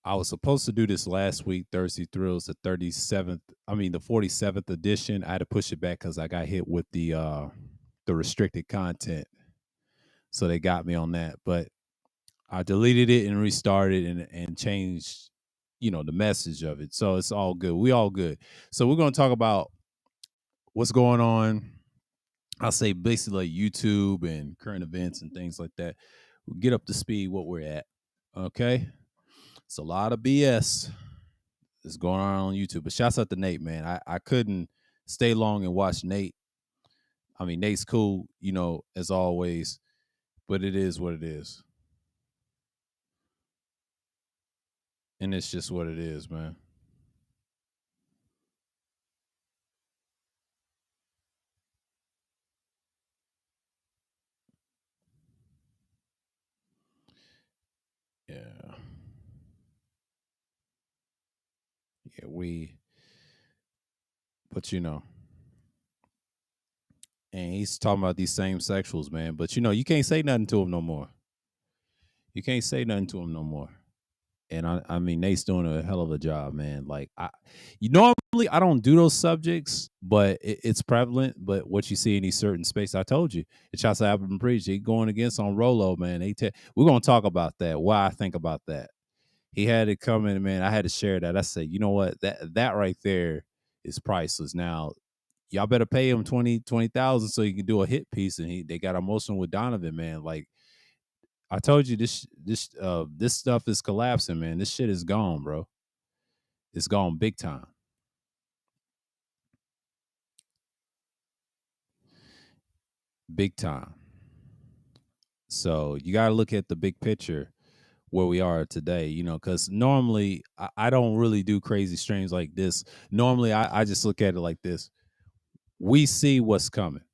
I was supposed to do this last week, Thursday Thrills, the 37th. I mean, the 47th edition. I had to push it back because I got hit with the restricted content, so they got me on that. But I deleted it and restarted and changed, the message of it. So it's all good. We all good. So we're gonna talk about what's going on. I'll say basically like YouTube and current events and things like that. We'll get up to speed what we're at. Okay. It's a lot of BS that's going on YouTube. But shouts out to Nate, man. I couldn't stay long and watch Nate. I mean, Nate's cool, as always, but it is what it is. And it's just what it is, man. Yeah. Yeah, but and he's talking about these same sexuals, man. But you can't say nothing to him no more. You can't say nothing to him no more. And I mean, Nate's doing a hell of a job, man. Like, normally I don't do those subjects, but it's prevalent. But what you see in these certain spaces, I told you, it's shots I've been preaching. He going against on Rolo, man. We're gonna talk about that. Why I think about that. He had it coming, man. I had to share that. I said, you know what, that right there is priceless. Now, y'all better pay him 20,000 so he can do a hit piece. And they got emotional with Donovan, man. Like, I told you, this stuff is collapsing, man. This shit is gone, bro. It's gone big time. Big time. So you got to look at the big picture where we are today, because normally I don't really do crazy streams like this. Normally I just look at it like this. We see what's coming.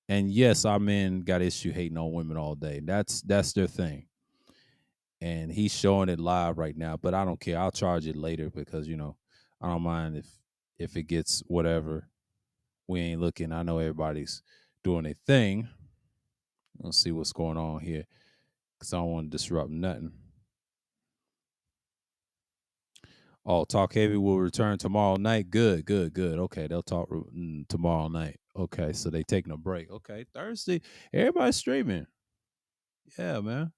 And yes, our men got issue hating on women all day. That's their thing. And he's showing it live right now, but I don't care. I'll charge it later because, I don't mind if it gets whatever. We ain't looking. I know everybody's doing a thing. Let's see what's going on here because I don't want to disrupt nothing. Oh, Talk Heavy will return tomorrow night. Good, good, good. Okay, they'll talk tomorrow night. Okay, so they taking a break. Okay, Thursday, everybody's streaming. Yeah, man.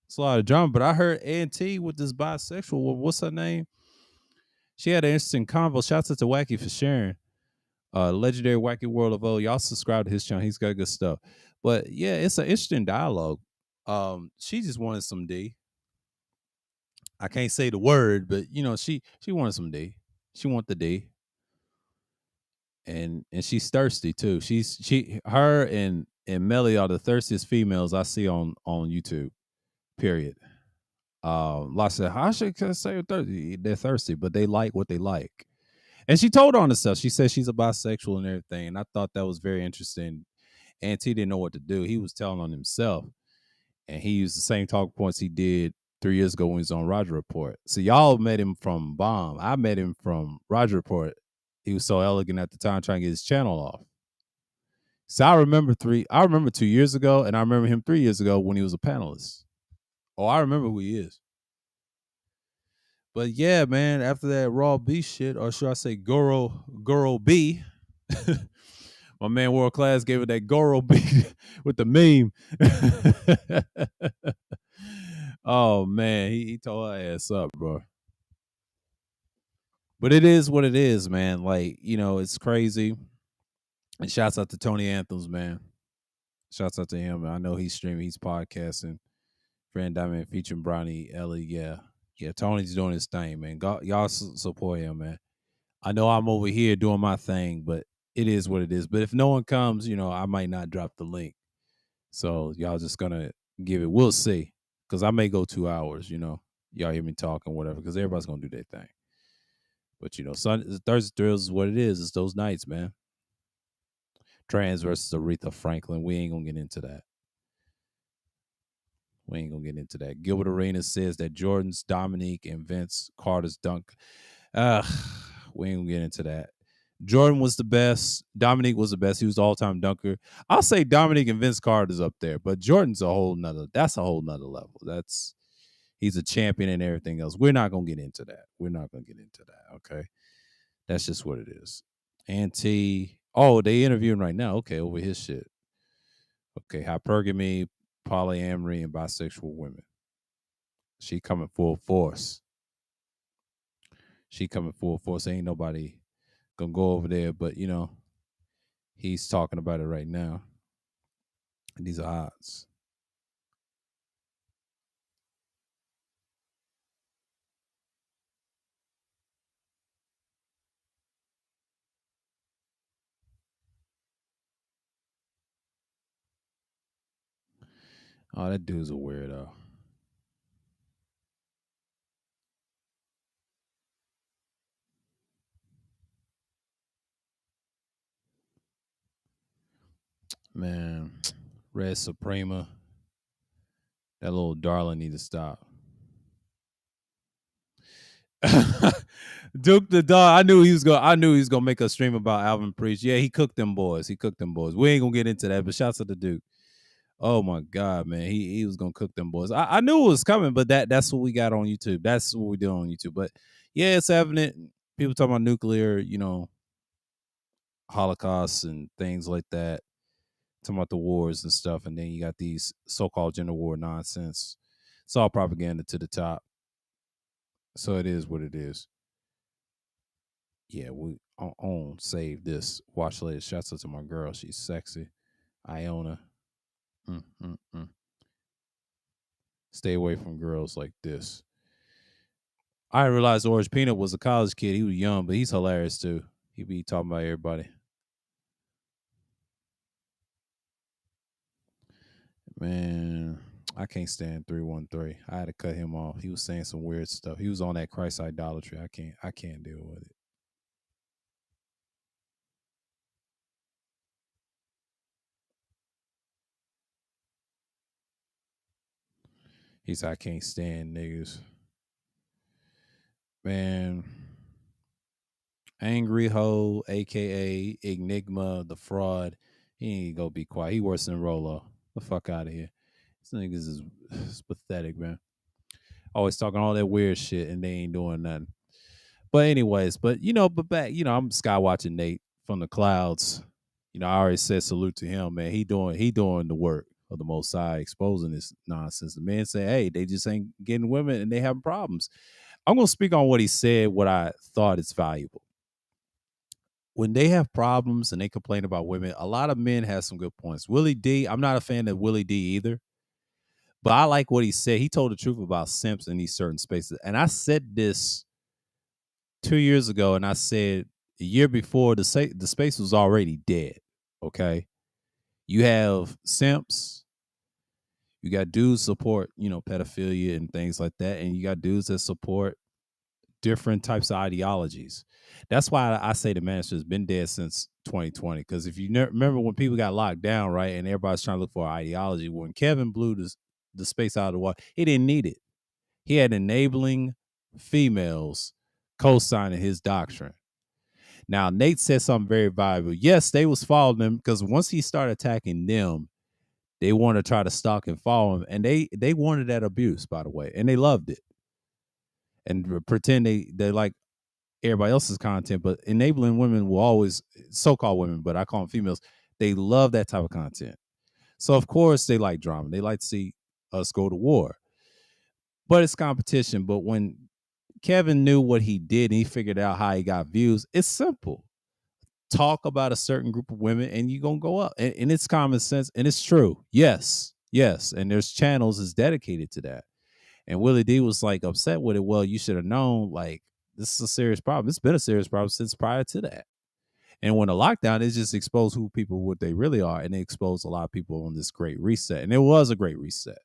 It's a lot of drama, but I heard A&T with this bisexual. What's her name? She had an interesting convo. Shouts out to Wacky for sharing. Legendary Wacky World of O. Y'all subscribe to his channel. He's got good stuff. But yeah, it's an interesting dialogue. She just wanted some D. I can't say the word, but she wanted some D. She want the D. And she's thirsty too. Her and Melly are the thirstiest females I see on YouTube. Period. Like I said, how should I say thirsty? They're thirsty, but they like what they like. And she told on herself. She said she's a bisexual and everything. And I thought that was very interesting. And T didn't know what to do. He was telling on himself. And he used the same talk points he did 3 years ago when he was on Roger Report. So y'all met him from Bomb. I met him from Roger Report. He was so elegant at the time trying to get his channel off. So I remember 2 years ago, and I remember him 3 years ago when he was a panelist. Oh, I remember who he is. But yeah, man, after that Raw B shit, or should I say Goro B, my man World Class gave it that Goro B with the meme. Oh man, he tore her ass up, bro. But it is what it is, man. Like, it's crazy. And shouts out to Tony Anthems, man. Shouts out to him. I know he's streaming, he's podcasting. Friend Diamond featuring Bronny Ellie. Yeah. Yeah, Tony's doing his thing, man. Y'all support him, man. I know I'm over here doing my thing, but it is what it is. But if no one comes, I might not drop the link. So y'all just gonna give it. We'll see. Because I may go 2 hours, Y'all hear me talking, whatever, because everybody's gonna do their thing. But Thursday Thrills is what it is. It's those nights, man. Trans versus Aretha Franklin. We ain't gonna get into that. We ain't gonna get into that. Gilbert Arenas says that Jordan's Dominique and Vince Carter's dunk. We ain't gonna get into that. Jordan was the best. Dominique was the best. He was the all-time dunker. I'll say Dominique and Vince Carter's up there, but Jordan's that's a whole nother level. He's a champion and everything else. We're not gonna get into that. We're not gonna get into that. Okay, that's just what it is. Anti. Oh, they interviewing right now. Okay, over his shit. Okay, hypergamy, polyamory, and bisexual women. She coming full force. She coming full force. Ain't nobody gonna go over there, but he's talking about it right now. And these are odds. Oh, that dude's a weirdo. Man, Red Suprema, that little darling need to stop. Duke the dog. I knew he was gonna make a stream about Alvin Priest. Yeah, he cooked them boys. He cooked them boys. We ain't gonna get into that, but shouts to the Duke. Oh my God, man. He was gonna cook them boys. I knew it was coming, but that's what we got on YouTube. That's what we do on YouTube. But yeah, it's evident. People talking about nuclear, Holocaust and things like that. Talking about the wars and stuff, and then you got these so-called gender war nonsense. It's all propaganda to the top. So it is what it is. Yeah, we on save this. Watch later. Shouts out to my girl. She's sexy. Iona. Mm, mm, mm. Stay away from girls like this. I realized Orange Peanut was a college kid. He was young, but he's hilarious too. He be talking about everybody. Man, I can't stand 313. I had to cut him off. He was saying some weird stuff. He was on that Christ idolatry. I can't deal with it. He said I can't stand niggas. Man, Angry Ho, aka Enigma, the fraud. He ain't gonna be quiet. He worse than Rolo. The fuck out of here. These niggas is pathetic, man. Always talking all that weird shit and they ain't doing nothing. But anyways, but back, I'm sky watching Nate from the clouds. I already said salute to him, man. He doing the work of the Most High, exposing this nonsense. The man say, hey, they just ain't getting women and they having problems. I'm gonna speak on what he said, what I thought is valuable. When they have problems and they complain about women, a lot of men have some good points. Willie D, I'm not a fan of Willie D either, but I like what he said. He told the truth about simps in these certain spaces. And I said this 2 years ago, and I said a year before the space was already dead. Okay. You have simps, you got dudes support, pedophilia and things like that, and you got dudes that support different types of ideologies. That's why I say the ministry has been dead since 2020. Because if you remember when people got locked down, right, and everybody's trying to look for ideology, when Kevin blew the space out of the water, he didn't need it. He had enabling females co-signing his doctrine. Now, Nate said something very valuable. Yes, they was following him because once he started attacking them, they wanted to try to stalk and follow him. And they wanted that abuse, by the way, and they loved it. And pretend they like everybody else's content, but enabling women will always, so-called women, but I call them females, they love that type of content. So of course they like drama. They like to see us go to war. But it's competition. But when Kevin knew what he did and he figured out how he got views, it's simple. Talk about a certain group of women and you're gonna go up. And it's common sense and it's true. Yes. And there's channels is dedicated to that. And Willie D was like upset with it. Well, you should have known, like, this is a serious problem. It's been a serious problem since prior to that. And when the lockdown, it just exposed who people, what they really are. And it exposed a lot of people on this great reset. And it was a great reset.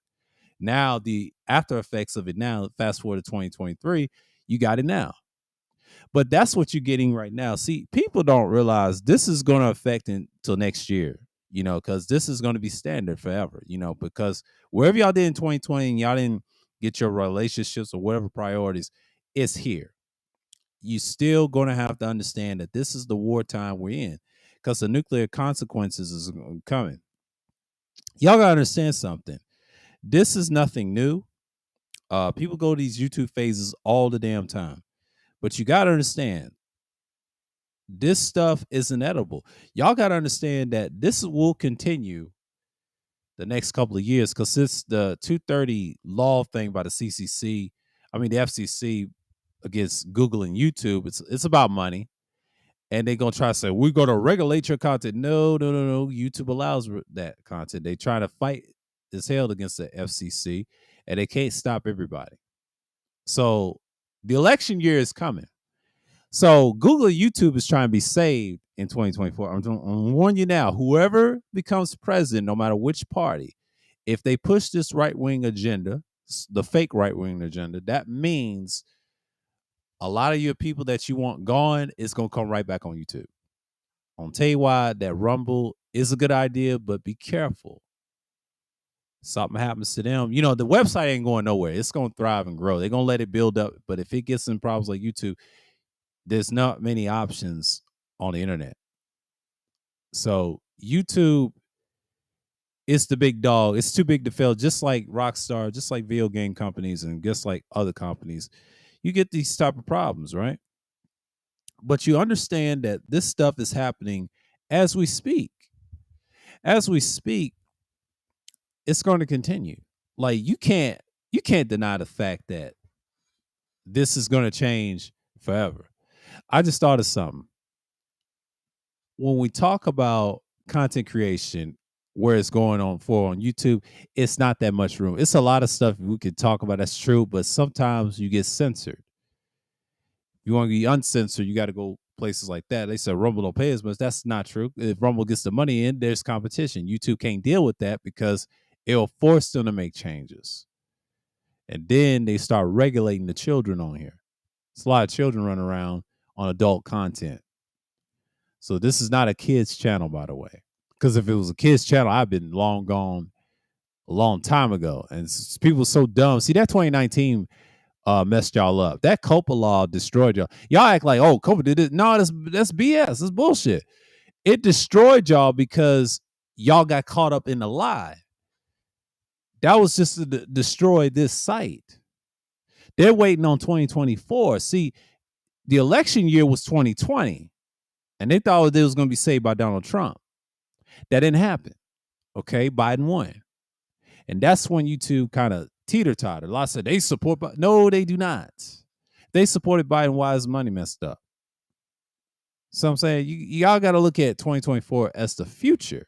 Now, the after effects of it now, fast forward to 2023, you got it now. But that's what you're getting right now. See, people don't realize this is going to affect until next year, because this is going to be standard forever, because wherever y'all did in 2020 and y'all didn't get your relationships or whatever priorities, it's here. You still going to have to understand that this is the wartime we're in because the nuclear consequences is coming. Y'all got to understand something. This is nothing new. People go to these YouTube phases all the damn time. But you gotta understand, this stuff isn't edible. Y'all gotta understand that this will continue the next couple of years because it's the 230 law thing by the CCC. I mean the FCC against Google and YouTube. It's about money, and they're gonna try to say we're gonna regulate your content. No, no, no, no. YouTube allows that content. They try to fight is held against the FCC, and they can't stop everybody. So the election year is coming. So Google and YouTube is trying to be saved in 2024. I'm warning you now, whoever becomes president, no matter which party, if they push this right-wing agenda, the fake right-wing agenda, that means a lot of your people that you want gone is going to come right back on YouTube. I'm tell you why that Rumble is a good idea, but be careful. Something happens to them. You know, the website ain't going nowhere. It's going to thrive and grow. They're going to let it build up. But if it gets in problems like YouTube, there's not many options on the internet. So YouTube is the big dog. It's too big to fail. Just like Rockstar, just like video game companies, and just like other companies, you get these type of problems, right? But you understand that this stuff is happening as we speak. As we speak, it's going to continue. Like you can't deny the fact that this is going to change forever. I just thought of something. When we talk about content creation, where it's going on YouTube, it's not that much room. It's a lot of stuff we could talk about. That's true, but sometimes you get censored. You want to be uncensored, you got to go places like that. They said Rumble don't pay as much. That's not true. If Rumble gets the money in, there's competition. YouTube can't deal with that because it'll force them to make changes. And then they start regulating the children on here. It's a lot of children running around on adult content. So this is not a kids channel, by the way. Because if it was a kids channel, I've been long gone a long time ago. And people are so dumb. See, that 2019 messed y'all up. That COPA law destroyed y'all. Y'all act like, oh, COPA did it. No, that's BS. That's bullshit. It destroyed y'all because y'all got caught up in the lie. That was just to destroy this site. They're waiting on 2024. See, the election year was 2020, and they thought it was going to be saved by Donald Trump. That didn't happen. Okay, Biden won. And that's when YouTube kind of teeter-totter. A lot said they support Biden. No, they do not. They supported Biden. Why is money messed up? So I'm saying y'all got to look at 2024 as the future.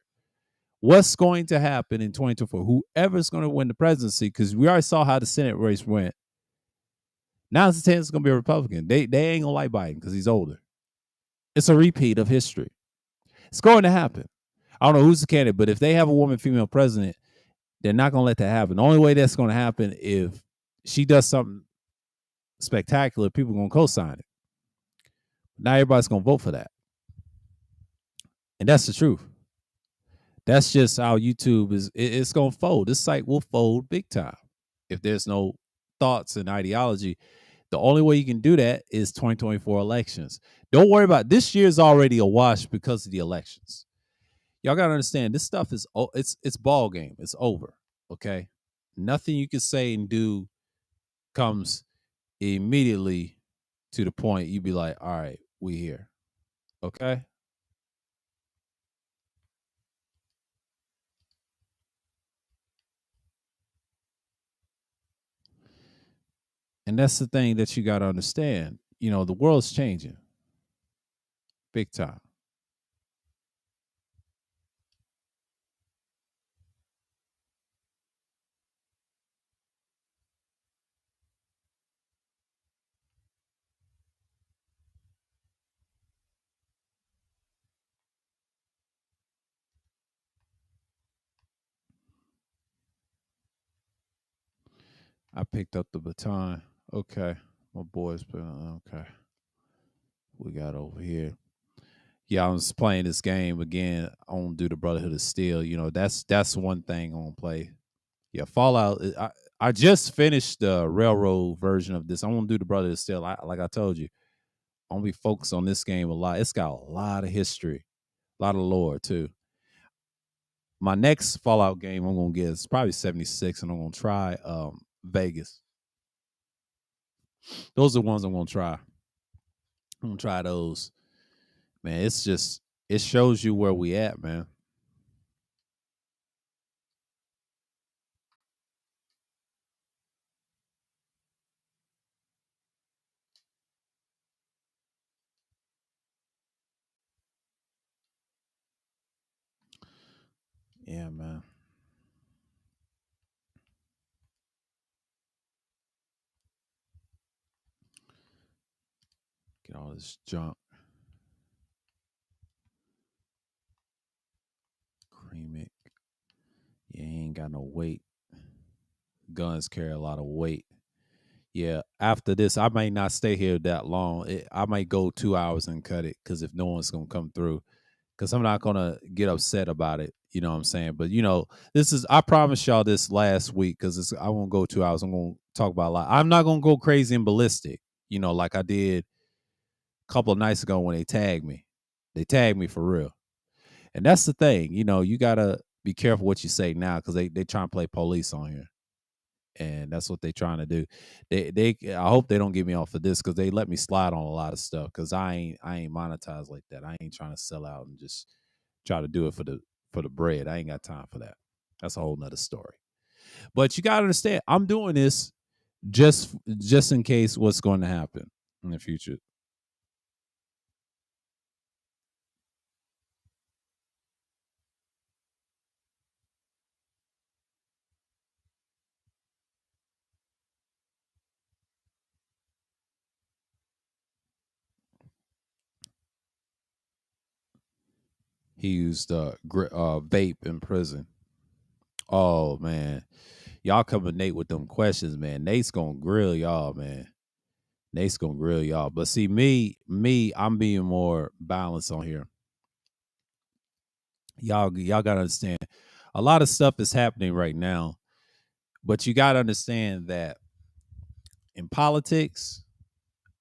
What's going to happen in 2024? Whoever's going to win the presidency, because we already saw how the Senate race went. Now it's going to be a Republican. They ain't going to like Biden because he's older. It's a repeat of history. It's going to happen. I don't know who's the candidate, but if they have a woman female president, they're not going to let that happen. The only way that's going to happen if she does something spectacular, people are going to co-sign it. Now everybody's going to vote for that. And that's the truth. That's just how YouTube is. It's going to fold. This site will fold big time if there's no thoughts and ideology. The only way you can do that is 2024 elections. Don't worry about it. This year's already a wash because of the elections. Y'all got to understand, this stuff is, it's ball game. It's over, okay? Nothing you can say and do comes immediately to the point you be like, all right, we here, okay? And that's the thing that you got to understand. You know, the world's changing big time. I picked up the baton. Okay. My boys, okay. We got over here. Yeah, I was playing this game again. I want to do the Brotherhood of Steel. You know, that's one thing I want to play. Yeah, Fallout. I just finished the railroad version of this. I want to do the Brotherhood of Steel. Like I told you, I'm gonna be focused on this game a lot. It's got a lot of history, a lot of lore too. My next Fallout game I'm gonna get is probably 76, and I'm gonna try Vegas. Those are the ones I'm gonna try. I'm gonna try those. Man, it's just it shows you where we at, man. Yeah, man. Get all this junk. Cream it. You ain't got no weight. Guns carry a lot of weight. Yeah, after this, I might not stay here that long. I might go 2 hours and cut it because if no one's gonna come through, because I'm not gonna get upset about it. You know what I'm saying? But this is I promised y'all this last week because I won't go 2 hours. I'm gonna talk about a lot. I'm not gonna go crazy and ballistic. Like I did a couple of nights ago when they tagged me. They tagged me for real, and that's the thing. You gotta be careful what you say now because they trying to play police on here, and that's what they trying to do. I hope they don't get me off of this because they let me slide on a lot of stuff because I ain't monetized like that. I ain't trying to sell out and just try to do it for the bread. I ain't got time for that. That's a whole nother story. But you gotta understand, I'm doing this just in case what's going to happen in the future. He used vape in prison. Oh man, y'all come at Nate with them questions, man. Nate's gonna grill y'all, man. Nate's gonna grill y'all. But see, I'm being more balanced on here. Y'all gotta understand. A lot of stuff is happening right now, but you gotta understand that in politics,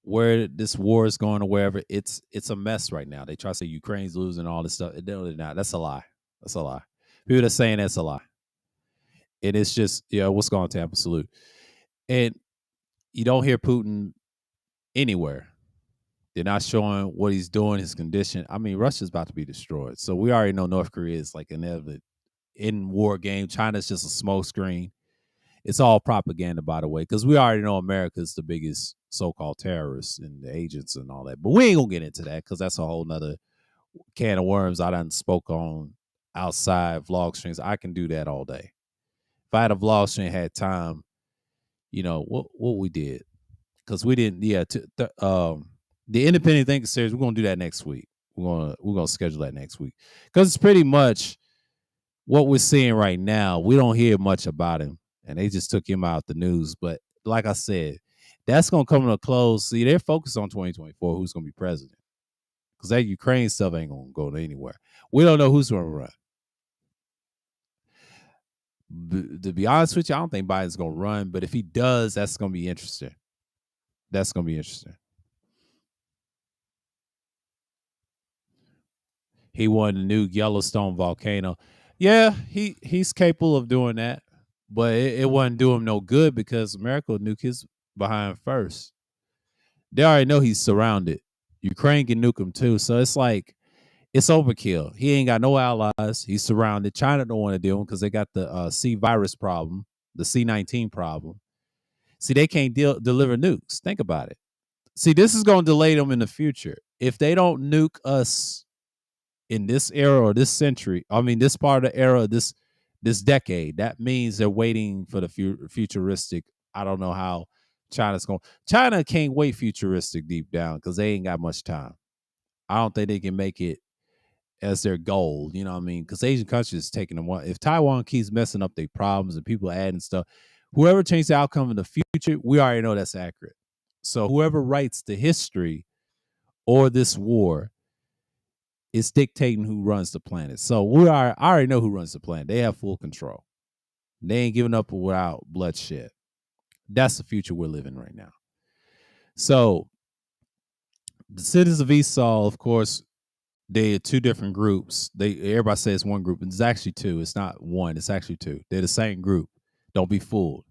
where this war is going or wherever, it's a mess right now. They try to say Ukraine's losing all this stuff. No, they're not. That's a lie. That's a lie. People that are saying that's a lie. And it's just, what's going to absolute. And you don't hear Putin anywhere. They're not showing what he's doing, his condition. I mean, Russia's about to be destroyed. So we already know North Korea is like an in war game. China's just a smoke screen. It's all propaganda, by the way, because we already know America's the biggest so-called terrorists and the agents and all that. But we ain't gonna get into that because that's a whole nother can of worms. I done spoke on outside vlog streams. I can do that all day. If I had a vlog stream, had time, what we did, because we didn't. Yeah, the independent thinking series. We're gonna do that next week. We're gonna schedule that next week because it's pretty much what we're seeing right now. We don't hear much about him, and they just took him out the news. But like I said, that's gonna come to a close. See, they're focused on 2024. Who's gonna be president? Because that Ukraine stuff ain't gonna go anywhere. We don't know who's gonna run. To be honest with you, I don't think Biden's gonna run. But if he does, that's gonna be interesting. That's gonna be interesting. He wanted to nuke Yellowstone volcano. Yeah, he's capable of doing that, but it wouldn't do him no good because America will nuke his behind first. They already know he's surrounded. Ukraine can nuke him too, so it's like it's overkill. He ain't got no allies. He's surrounded. China don't want to deal with him because they got the C virus problem, the C-19 problem. See, they can't deliver nukes. Think about it. See, this is going to delay them in the future. If they don't nuke us in this era or this century, I mean, this part of the era, this decade, that means they're waiting for the futuristic. I don't know how China's going. China can't wait futuristic deep down because they ain't got much time. I don't think they can make it as their goal. You know what I mean? Because Asian countries is taking them one. If Taiwan keeps messing up their problems and people adding stuff, whoever changes the outcome in the future, we already know that's accurate. So whoever writes the history or this war is dictating who runs the planet. So I already know who runs the planet. They have full control. They ain't giving up without bloodshed. That's the future we're living right now. So the citizens of Esau, of course, they are two different groups. Everybody says one group, and it's actually two. It's not one. It's actually two. They're the same group. Don't be fooled.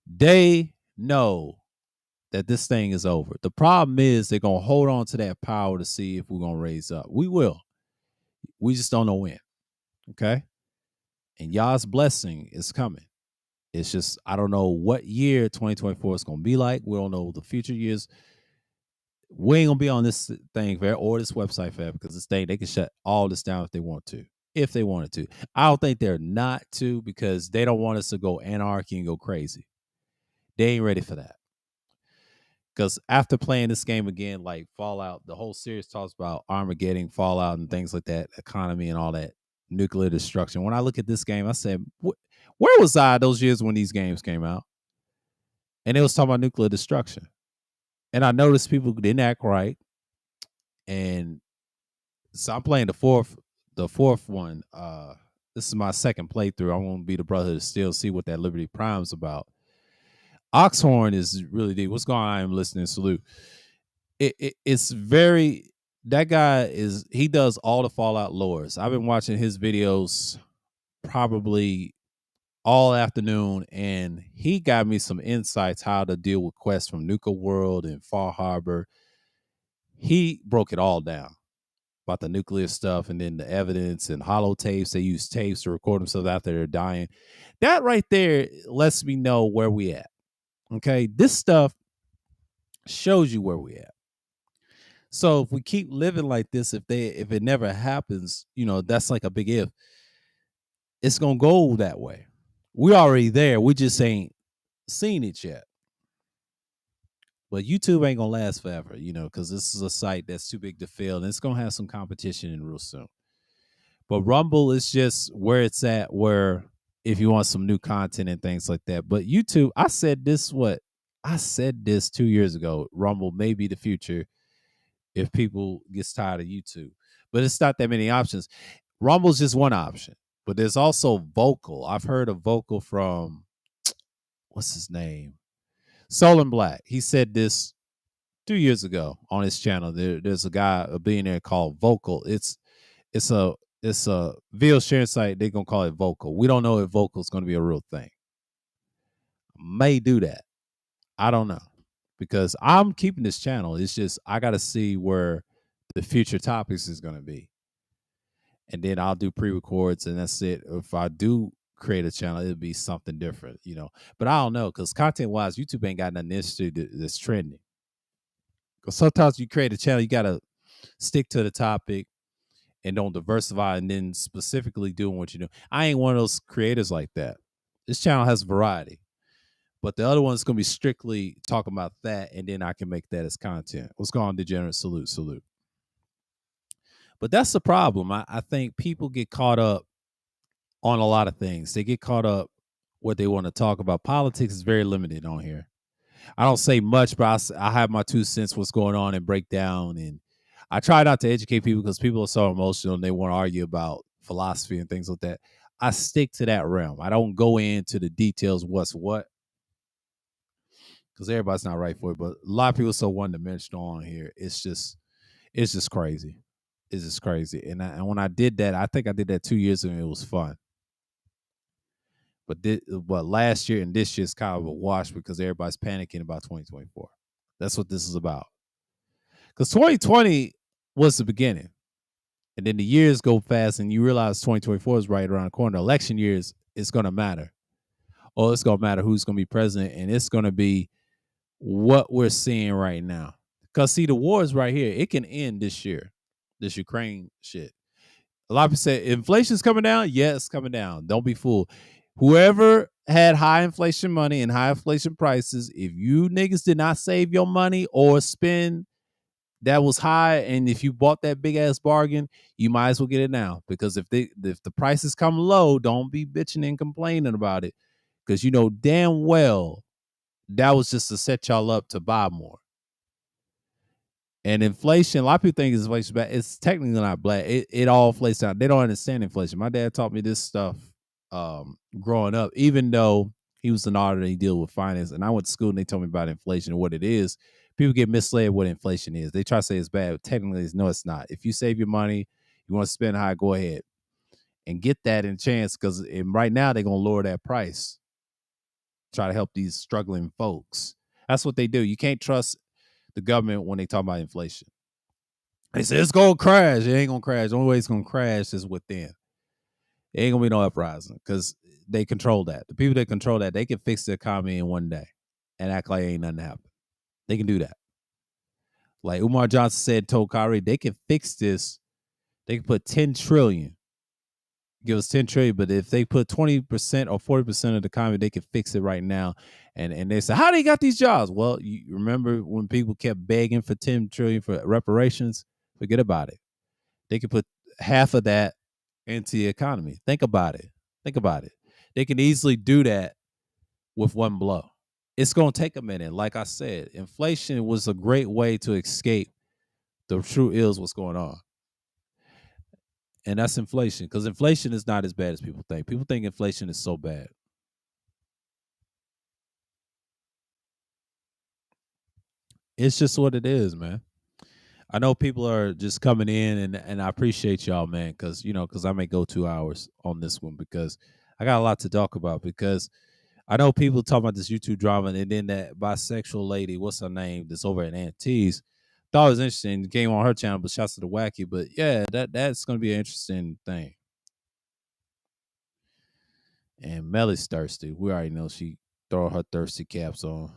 They know that this thing is over. The problem is they're gonna hold on to that power to see if we're gonna raise up. We will. We just don't know when. Okay. And Yah's blessing is coming. It's just I don't know what year 2024 is gonna be like. We don't know the future years. We ain't gonna be on this thing or this website forever because this thing they can shut all this down if they want to. If they wanted to. I don't think they're not to because they don't want us to go anarchy and go crazy. They ain't ready for that. Because after playing this game again, like Fallout, the whole series talks about Armageddon, Fallout, and things like that, economy and all that, nuclear destruction. When I look at this game, I said, where was I those years when these games came out? And it was talking about nuclear destruction. And I noticed people didn't act right. And so I'm playing the fourth one. This is my second playthrough. I want to be the brother to still see what that Liberty Prime's about. Oxhorn is really deep. What's going on? I'm listening. Salute. It's very. That guy he does all the Fallout lores. I've been watching his videos probably all afternoon, and he got me some insights how to deal with quests from Nuka World and Far Harbor. He broke it all down about the nuclear stuff and then the evidence and holotapes. They use tapes to record themselves after they're dying. That right there lets me know where we at. Okay, this stuff shows you where we at. So if we keep living like this, if it never happens, that's like a big if. It's gonna go that way. We already there. We just ain't seen it yet. But YouTube ain't gonna last forever, because this is a site that's too big to fail, and it's gonna have some competition in real soon. But Rumble is just where it's at, where if you want some new content and things like that. But YouTube, I said this 2 years ago. Rumble may be the future if people gets tired of YouTube. But it's not that many options. Rumble's just one option. But there's also Vocal. I've heard of Vocal from what's his name? Solon Black. He said this 2 years ago on his channel. There's a guy, a billionaire called Vocal. It's a video sharing site. They're gonna call it Vocal. We don't know if Vocal is gonna be a real thing. May do that. I don't know. Because I'm keeping this channel. It's just I gotta see where the future topics is gonna be. And then I'll do pre-records and that's it. If I do create a channel, it'll be something different, But I don't know, because content-wise, YouTube ain't got nothing interesting that's trending. Because sometimes you create a channel, you gotta stick to the topic and don't diversify and then specifically doing what you do. I ain't one of those creators like that. This channel has variety. But the other one's gonna be strictly talking about that, and then I can make that as content. What's going on, Degenerate? Salute. But that's the problem. I think people get caught up on a lot of things. They get caught up what they want to talk about. Politics is very limited on here. I don't say much, but I have my 2 cents what's going on and break down. And I try not to educate people because people are so emotional and they want to argue about philosophy and things like that. I stick to that realm. I don't go into the details what's what, because everybody's not right for it. But a lot of people are so one-dimensional on here. It's just crazy. It's just crazy. And when I did that, I think I did that 2 years ago, and it was fun. But last year and this year is kind of a wash because everybody's panicking about 2024. That's what this is about. Because 2020 was the beginning. And then the years go fast and you realize 2024 is right around the corner. Election years, it's going to matter. Or it's going to matter who's going to be president. And it's going to be what we're seeing right now. Because, see, the war is right here. It can end this year. This Ukraine shit. A lot of people say inflation's coming down. Yeah, it's coming down. Don't be fooled. Whoever had high inflation money and high inflation prices, if you niggas did not save your money or spend that was high, and if you bought that big ass bargain, you might as well get it now. Because if the prices come low, don't be bitching and complaining about it. Because you know damn well that was just to set y'all up to buy more. And inflation, a lot of people think inflation bad. It's technically not bad. It all inflates out. They don't understand inflation. My dad taught me this stuff growing up, even though he was an auditor, he dealt with finance. And I went to school and they told me about inflation and what it is. People get misled what inflation is. They try to say it's bad, but technically, no, it's not. If you save your money, you want to spend high, go ahead and get that in chance, because right now they're going to lower that price. Try to help these struggling folks. That's what they do. You can't trust the government when they talk about inflation. They say it's gonna crash. It ain't gonna crash. The only way it's gonna crash is within. It ain't gonna be no uprising because they control that. The people that control that, they can fix the economy in one day and act like ain't nothing happened. They can do that. Like Umar Johnson said, told Kyrie, they can fix this. They can put 10 trillion, give us 10 trillion, but if they put 20% or 40% of the economy, they can fix it right now. And they say, how they got these jobs? Well, you remember when people kept begging for 10 trillion for reparations? Forget about it. They can put half of that into the economy. Think about it. Think about it. They can easily do that with one blow. It's going to take a minute. Like I said, inflation was a great way to escape the true ills what's going on. And that's inflation, because inflation is not as bad as people think. People think inflation is so bad. It's just what it is, man. I know people are just coming in, and I appreciate y'all, man, because I may go 2 hours on this one because I got a lot to talk about. Because I know people talk about this YouTube drama, and then that bisexual lady, what's her name, that's over at Aunt T's. Thought it was interesting. Came on her channel, but shouts to the wacky. But yeah, that's gonna be an interesting thing. And Melly's thirsty. We already know she throw her thirsty caps on.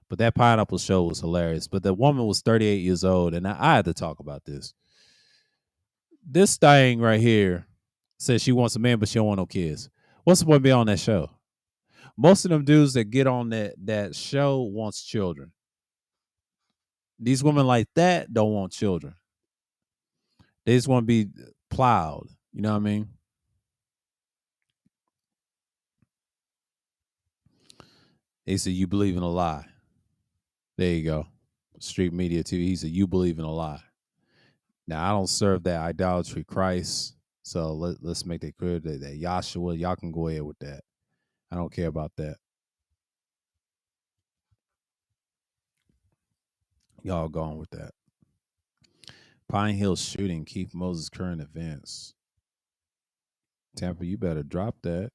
But that pineapple show was hilarious. But the woman was 38 years old, and I had to talk about this. This thing right here says she wants a man, but she don't want no kids. What's the point of being on that show? Most of them dudes that get on that show wants children. These women like that don't want children. They just want to be plowed. You know what I mean? They said, you believe in a lie. There you go. Street Media TV. He said, you believe in a lie. Now, I don't serve that idolatry Christ. So let's make that clear that Yahshua, y'all can go ahead with that. I don't care about that. Y'all gone with that. Pine Hill shooting, Keith Moses current events. Tampa, you better drop that.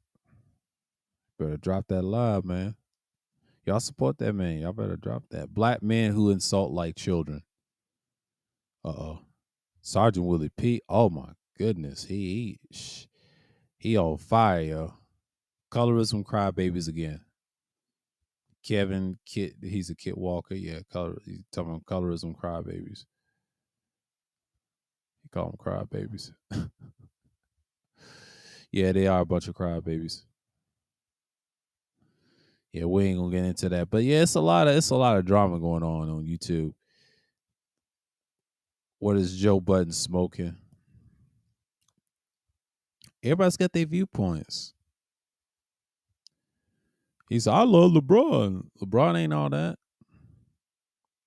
Better drop that live, man. Y'all support that man. Y'all better drop that. Black men who insult like children. Uh-oh. Sergeant Willie P. Oh my goodness. He on fire, yo. Colorism crybabies again. Kevin Kit, he's a Kit Walker. Yeah, he's talking about colorism crybabies. He call them crybabies. Yeah, they are a bunch of crybabies. Yeah, we ain't gonna get into that. But yeah, it's a lot of drama going on YouTube. What is Joe Budden smoking? Everybody's got their viewpoints. He said, I love LeBron. LeBron ain't all that.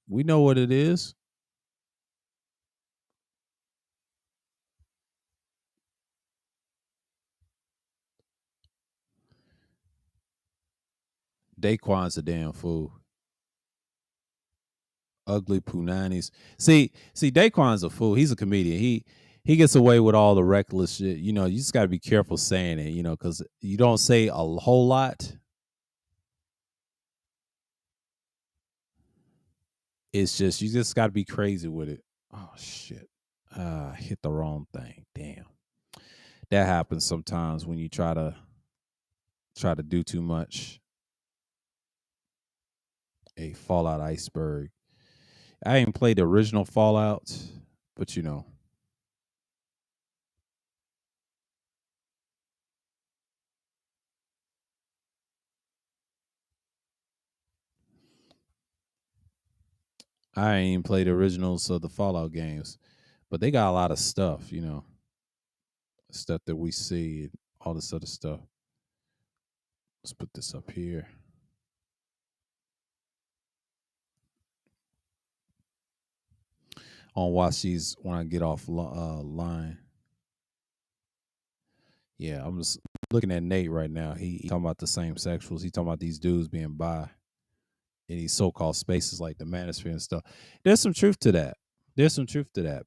We know what it is. Daquan's a damn fool. Ugly Punanis. See, Daquan's a fool. He's a comedian. He gets away with all the reckless shit. You know, you just gotta be careful saying it, because you don't say a whole lot. It's just you just gotta be crazy with it. Oh shit. Hit the wrong thing. Damn. That happens sometimes when you try to do too much. A Fallout Iceberg. I ain't played the original Fallout, but I ain't played the originals of the Fallout games, but they got a lot of stuff, stuff that we see, all this other stuff. Let's put this up here. On watch these when I get off line. Yeah, I'm just looking at Nate right now. He talking about the same sexuals. He talking about these dudes being bi in these so-called spaces like the manosphere and stuff. There's some truth to that.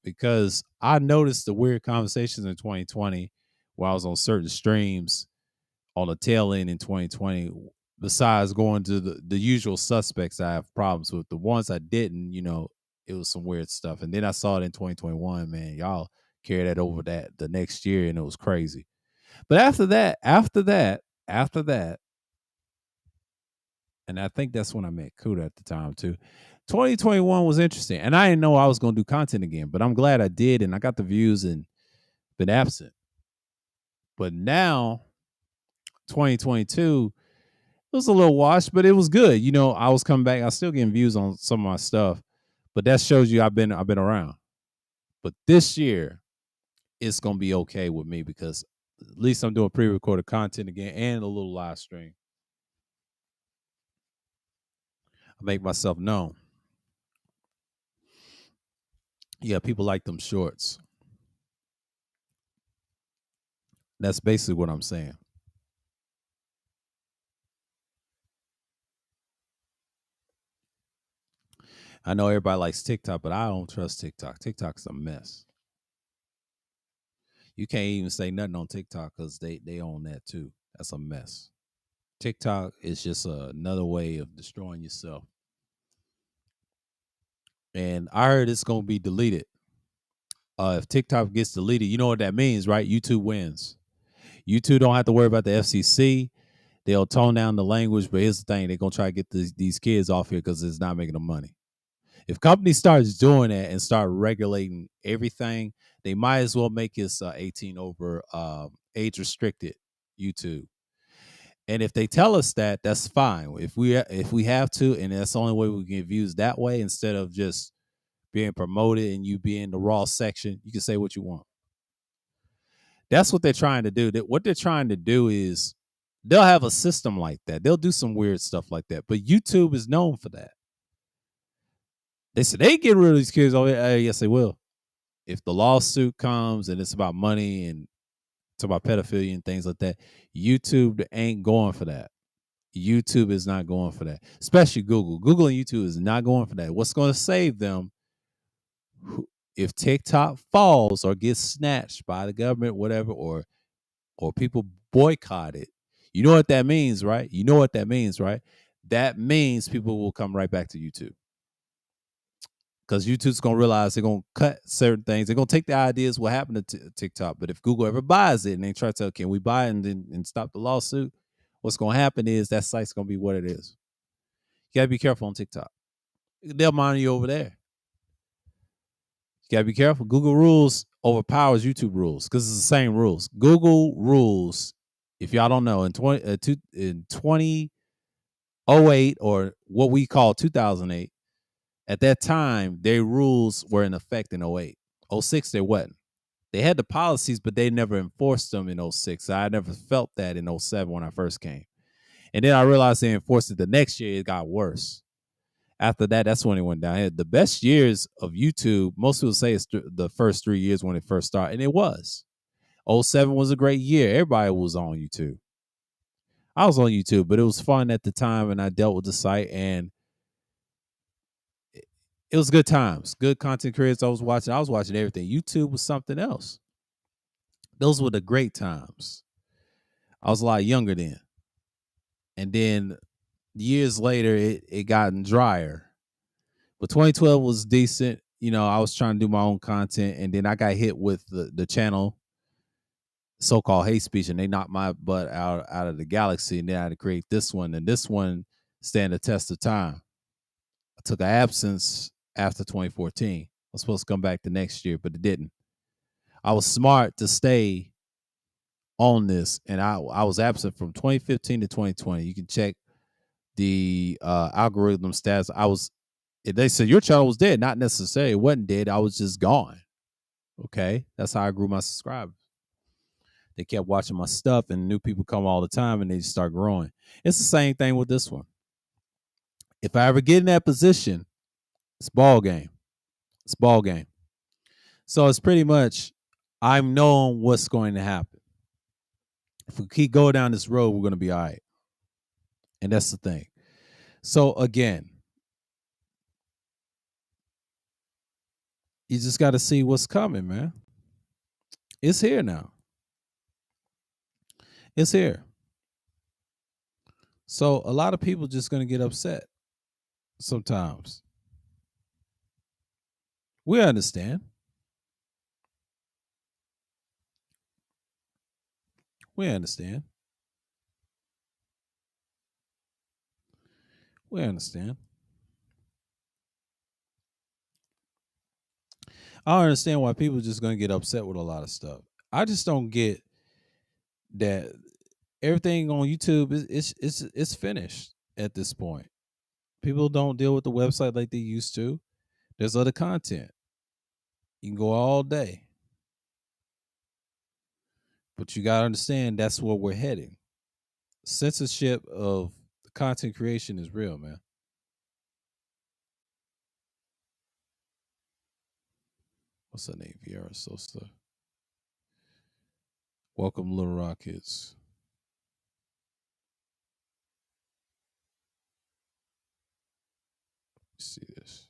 Because I noticed the weird conversations in 2020 while I was on certain streams on the tail end in 2020 besides going to the usual suspects I have problems with. The ones I didn't, it was some weird stuff. And then I saw it in 2021, man. Y'all carried that over that the next year and it was crazy. But after that, and I think that's when I met Kuda at the time too. 2021 was interesting. And I didn't know I was gonna do content again, but I'm glad I did and I got the views and been absent. But now 2022, it was a little washed, but it was good. I was coming back. I was still getting views on some of my stuff, but that shows you I've been around. But this year, it's gonna be okay with me because at least I'm doing pre-recorded content again and a little live stream. I make myself known. Yeah, people like them shorts. That's basically what I'm saying. I know everybody likes TikTok, but I don't trust TikTok. TikTok's a mess. You can't even say nothing on TikTok because they own that too. That's a mess. TikTok is just another way of destroying yourself. And I heard it's gonna be deleted. If TikTok gets deleted, you know what that means, right? YouTube wins. YouTube don't have to worry about the FCC. They'll tone down the language, but here's the thing: they're gonna try to get these kids off here because it's not making them money. If companies starts doing that and start regulating everything, they might as well make this 18 over age restricted YouTube. And if they tell us that, that's fine. If we have to, and that's the only way we can get views that way, instead of just being promoted and you be in the raw section, you can say what you want. That's what they're trying to do. What they're trying to do is they'll have a system like that. They'll do some weird stuff like that. But YouTube is known for that. They said they get rid of these kids. Oh, yes, they will. If the lawsuit comes and it's about money and it's about pedophilia and things like that, YouTube ain't going for that. YouTube is not going for that, especially Google. Google and YouTube is not going for that. What's going to save them if TikTok falls or gets snatched by the government, whatever, or people boycott it? You know what that means, right? That means people will come right back to YouTube because YouTube's going to realize they're going to cut certain things. They're going to take the ideas what happened to TikTok. But if Google ever buys it and they try to tell, can we buy it and stop the lawsuit? What's going to happen is that site's going to be what it is. You got to be careful on TikTok. They'll monitor you over there. You got to be careful. Google rules overpowers YouTube rules because it's the same rules. Google rules, if y'all don't know, in 2008 or what we call 2008, at that time, their rules were in effect in 08. 06, they wasn't. They had the policies, but they never enforced them in 06. I never felt that in 07 when I first came. And then I realized they enforced it the next year, it got worse. After that, that's when it went down. The best years of YouTube, most people say it's the first 3 years when it first started, and it was. 07 was a great year. Everybody was on YouTube. I was on YouTube, but it was fun at the time, and I dealt with the site, and it was good times. Good content creators I was watching. I was watching everything. YouTube was something else. Those were the great times. I was a lot younger then. And then years later, it gotten drier. But 2012 was decent. I was trying to do my own content, and then I got hit with the channel, so-called hate speech, and they knocked my butt out of the galaxy, and then I had to create this one, and this one stand the test of time. I took an absence after 2014. I was supposed to come back the next year, but it didn't. I was smart to stay on this, and I was absent from 2015 to 2020. You can check the algorithm stats. They said your channel was dead. Not necessarily. It wasn't dead. I was just gone. Okay. That's how I grew my subscribers. They kept watching my stuff, and new people come all the time, and they just start growing. It's the same thing with this one. If I ever get in that position, it's ball game. It's ball game. So it's pretty much I'm knowing what's going to happen. If we keep going down this road, we're going to be all right. And that's the thing. So again, you just got to see what's coming, man. It's here now. It's here. So a lot of people just gonna get upset sometimes. We understand. We understand. We understand. I don't understand why people just gonna get upset with a lot of stuff. I just don't get that everything on YouTube is finished at this point. People don't deal with the website like they used to. There's other content. You can go all day. But you gotta understand that's where we're heading. Censorship of content creation is real, man. What's her name? Vieira Sosa. Welcome, Little Rockets. See this.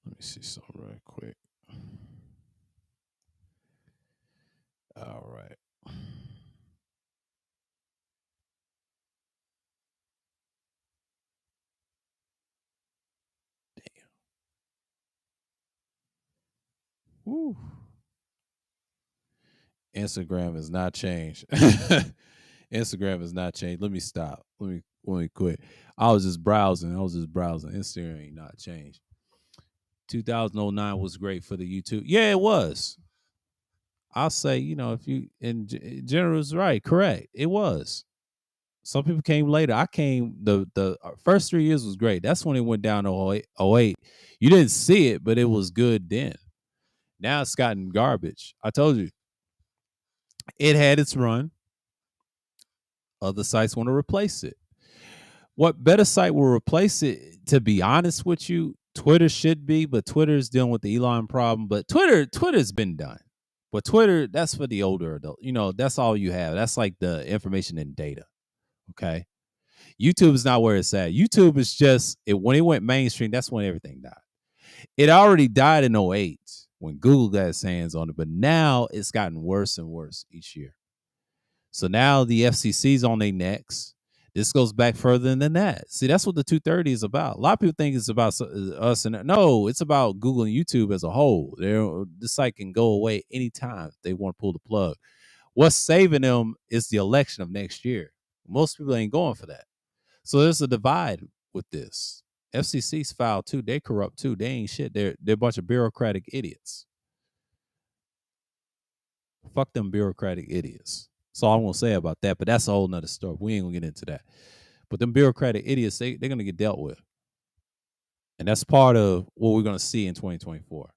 Let me see something right quick. All right. Damn. Woo. Instagram has not changed. Instagram has not changed. Let me stop. Let me quit. I was just browsing. Instagram ain't not changed. 2009 was great for the YouTube. Yeah, it was. I'll say, if you in general is right, correct. It was. Some people came later. I came the first 3 years was great. That's when it went down to 08. 08. You didn't see it, but it was good then. Now it's gotten garbage. I told you. It had its run. Other sites want to replace it. What better site will replace it? To be honest with you, Twitter should be, but Twitter is dealing with the Elon problem. But Twitter's been done. But Twitter, that's for the older adult. That's all you have. That's like the information and data. Okay. YouTube is not where it's at. YouTube is just when it went mainstream, that's when everything died. It already died in '08 when Google got its hands on it, but now it's gotten worse and worse each year. So now the FCC's on their necks. This goes back further than that. See, that's what the 230 is about. A lot of people think it's about us, and no, it's about Google and YouTube as a whole. This site can go away anytime if they want to pull the plug. What's saving them is the election of next year. Most people ain't going for that. So there's a divide with this. FCC's foul too. They corrupt too. They ain't shit. They're a bunch of bureaucratic idiots. Fuck them bureaucratic idiots. That's all I'm gonna say about that. But that's a whole nother story. We ain't gonna get into that. But them bureaucratic idiots, they're gonna get dealt with. And that's part of what we're gonna see in 2024.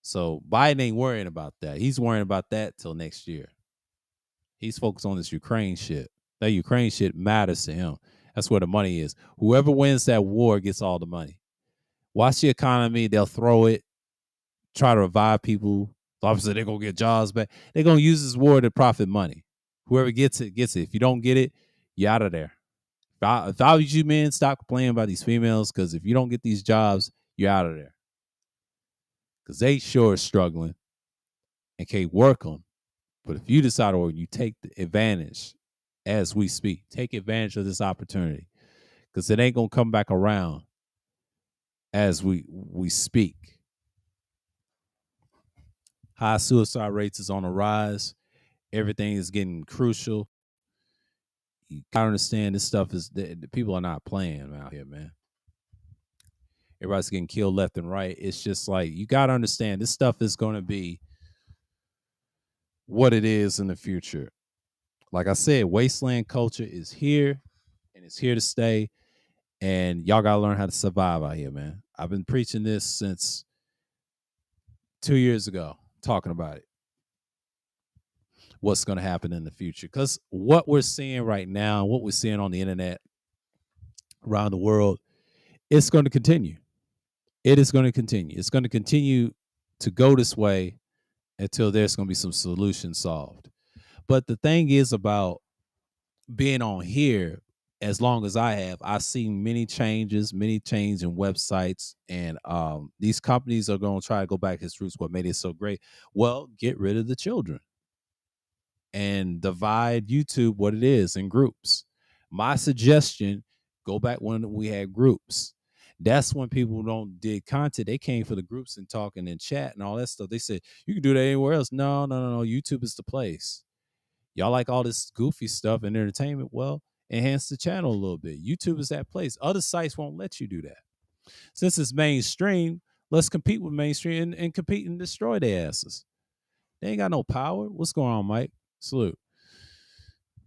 So Biden ain't worrying about that. He's worrying about that till next year. He's focused on this Ukraine shit. That Ukraine shit matters to him. That's where the money is. Whoever wins that war gets all the money. Watch the economy. They'll throw it, try to revive people. Obviously, they're going to get jobs back. They're going to use this war to profit money. Whoever gets it, gets it. If you don't get it, you're out of there. If I was you, men, stop complaining about these females, because if you don't get these jobs, you're out of there. Because they sure are struggling and can't work them. But if you decide, or you take the advantage as we speak, take advantage of this opportunity, because it ain't going to come back around as we speak. High suicide rates is on the rise. Everything is getting crucial. You gotta understand this stuff is the people are not playing out here, man. Everybody's getting killed left and right. It's just like you gotta understand this stuff is gonna be what it is in the future. Like I said, wasteland culture is here and it's here to stay. And y'all gotta learn how to survive out here, man. I've been preaching this since 2 years ago, talking about it. What's going to happen in the future? Because what we're seeing right now, what we're seeing on the internet around the world, it's going to continue. It is going to continue. It's going to continue to go this way until there's going to be some solution solved. But the thing is about being on here as long as I have, I've seen many changes in websites, and these companies are going to try to go back to its roots. What made it so great? Well, get rid of the children and divide YouTube what it is in groups. My suggestion: go back when we had groups. That's when people don't did content. They came for the groups and talking and chat and all that stuff. They said you can do that anywhere else. No, no, no, no. YouTube is the place. Y'all like all this goofy stuff and entertainment. Well, enhance the channel a little bit. YouTube is that place. Other sites won't let you do that. Since it's mainstream, let's compete with mainstream and compete and destroy their asses. They ain't got no power. What's going on, Mike? Salute.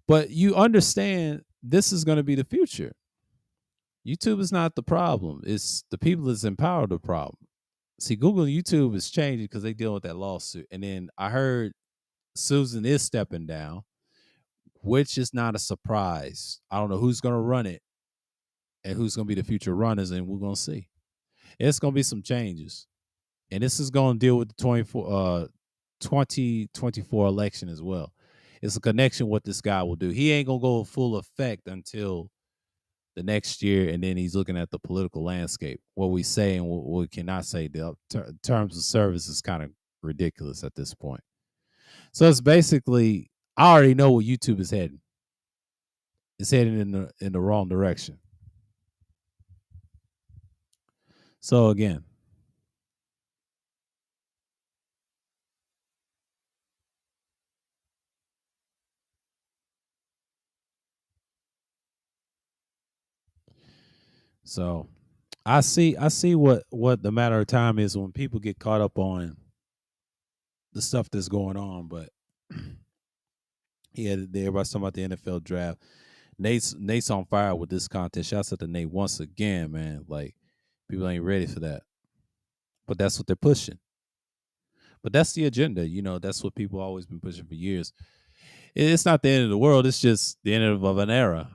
But you understand this is going to be the future. YouTube is not the problem. It's the people that's in power the problem. See, Google and YouTube is changing because they deal with that lawsuit. And then I heard Susan is stepping down, which is not a surprise. I don't know who's going to run it and who's going to be the future runners, and we're going to see. It's going to be some changes. And this is going to deal with the 2024 election as well. It's a connection what this guy will do. He ain't going to go full effect until the next year, and then he's looking at the political landscape. What we say and what we cannot say. The terms of service is kind of ridiculous at this point. So it's basically, I already know where YouTube is heading. It's heading in the wrong direction. So again, so I see what the matter of time is when people get caught up on the stuff that's going on. But yeah, everybody's talking about the NFL draft. Nate's on fire with this contest. Shouts out to Nate once again, man. Like, people ain't ready for that, but that's what they're pushing. But that's the agenda. That's what people always been pushing for years. It's not the end of the world. It's just the end of an era.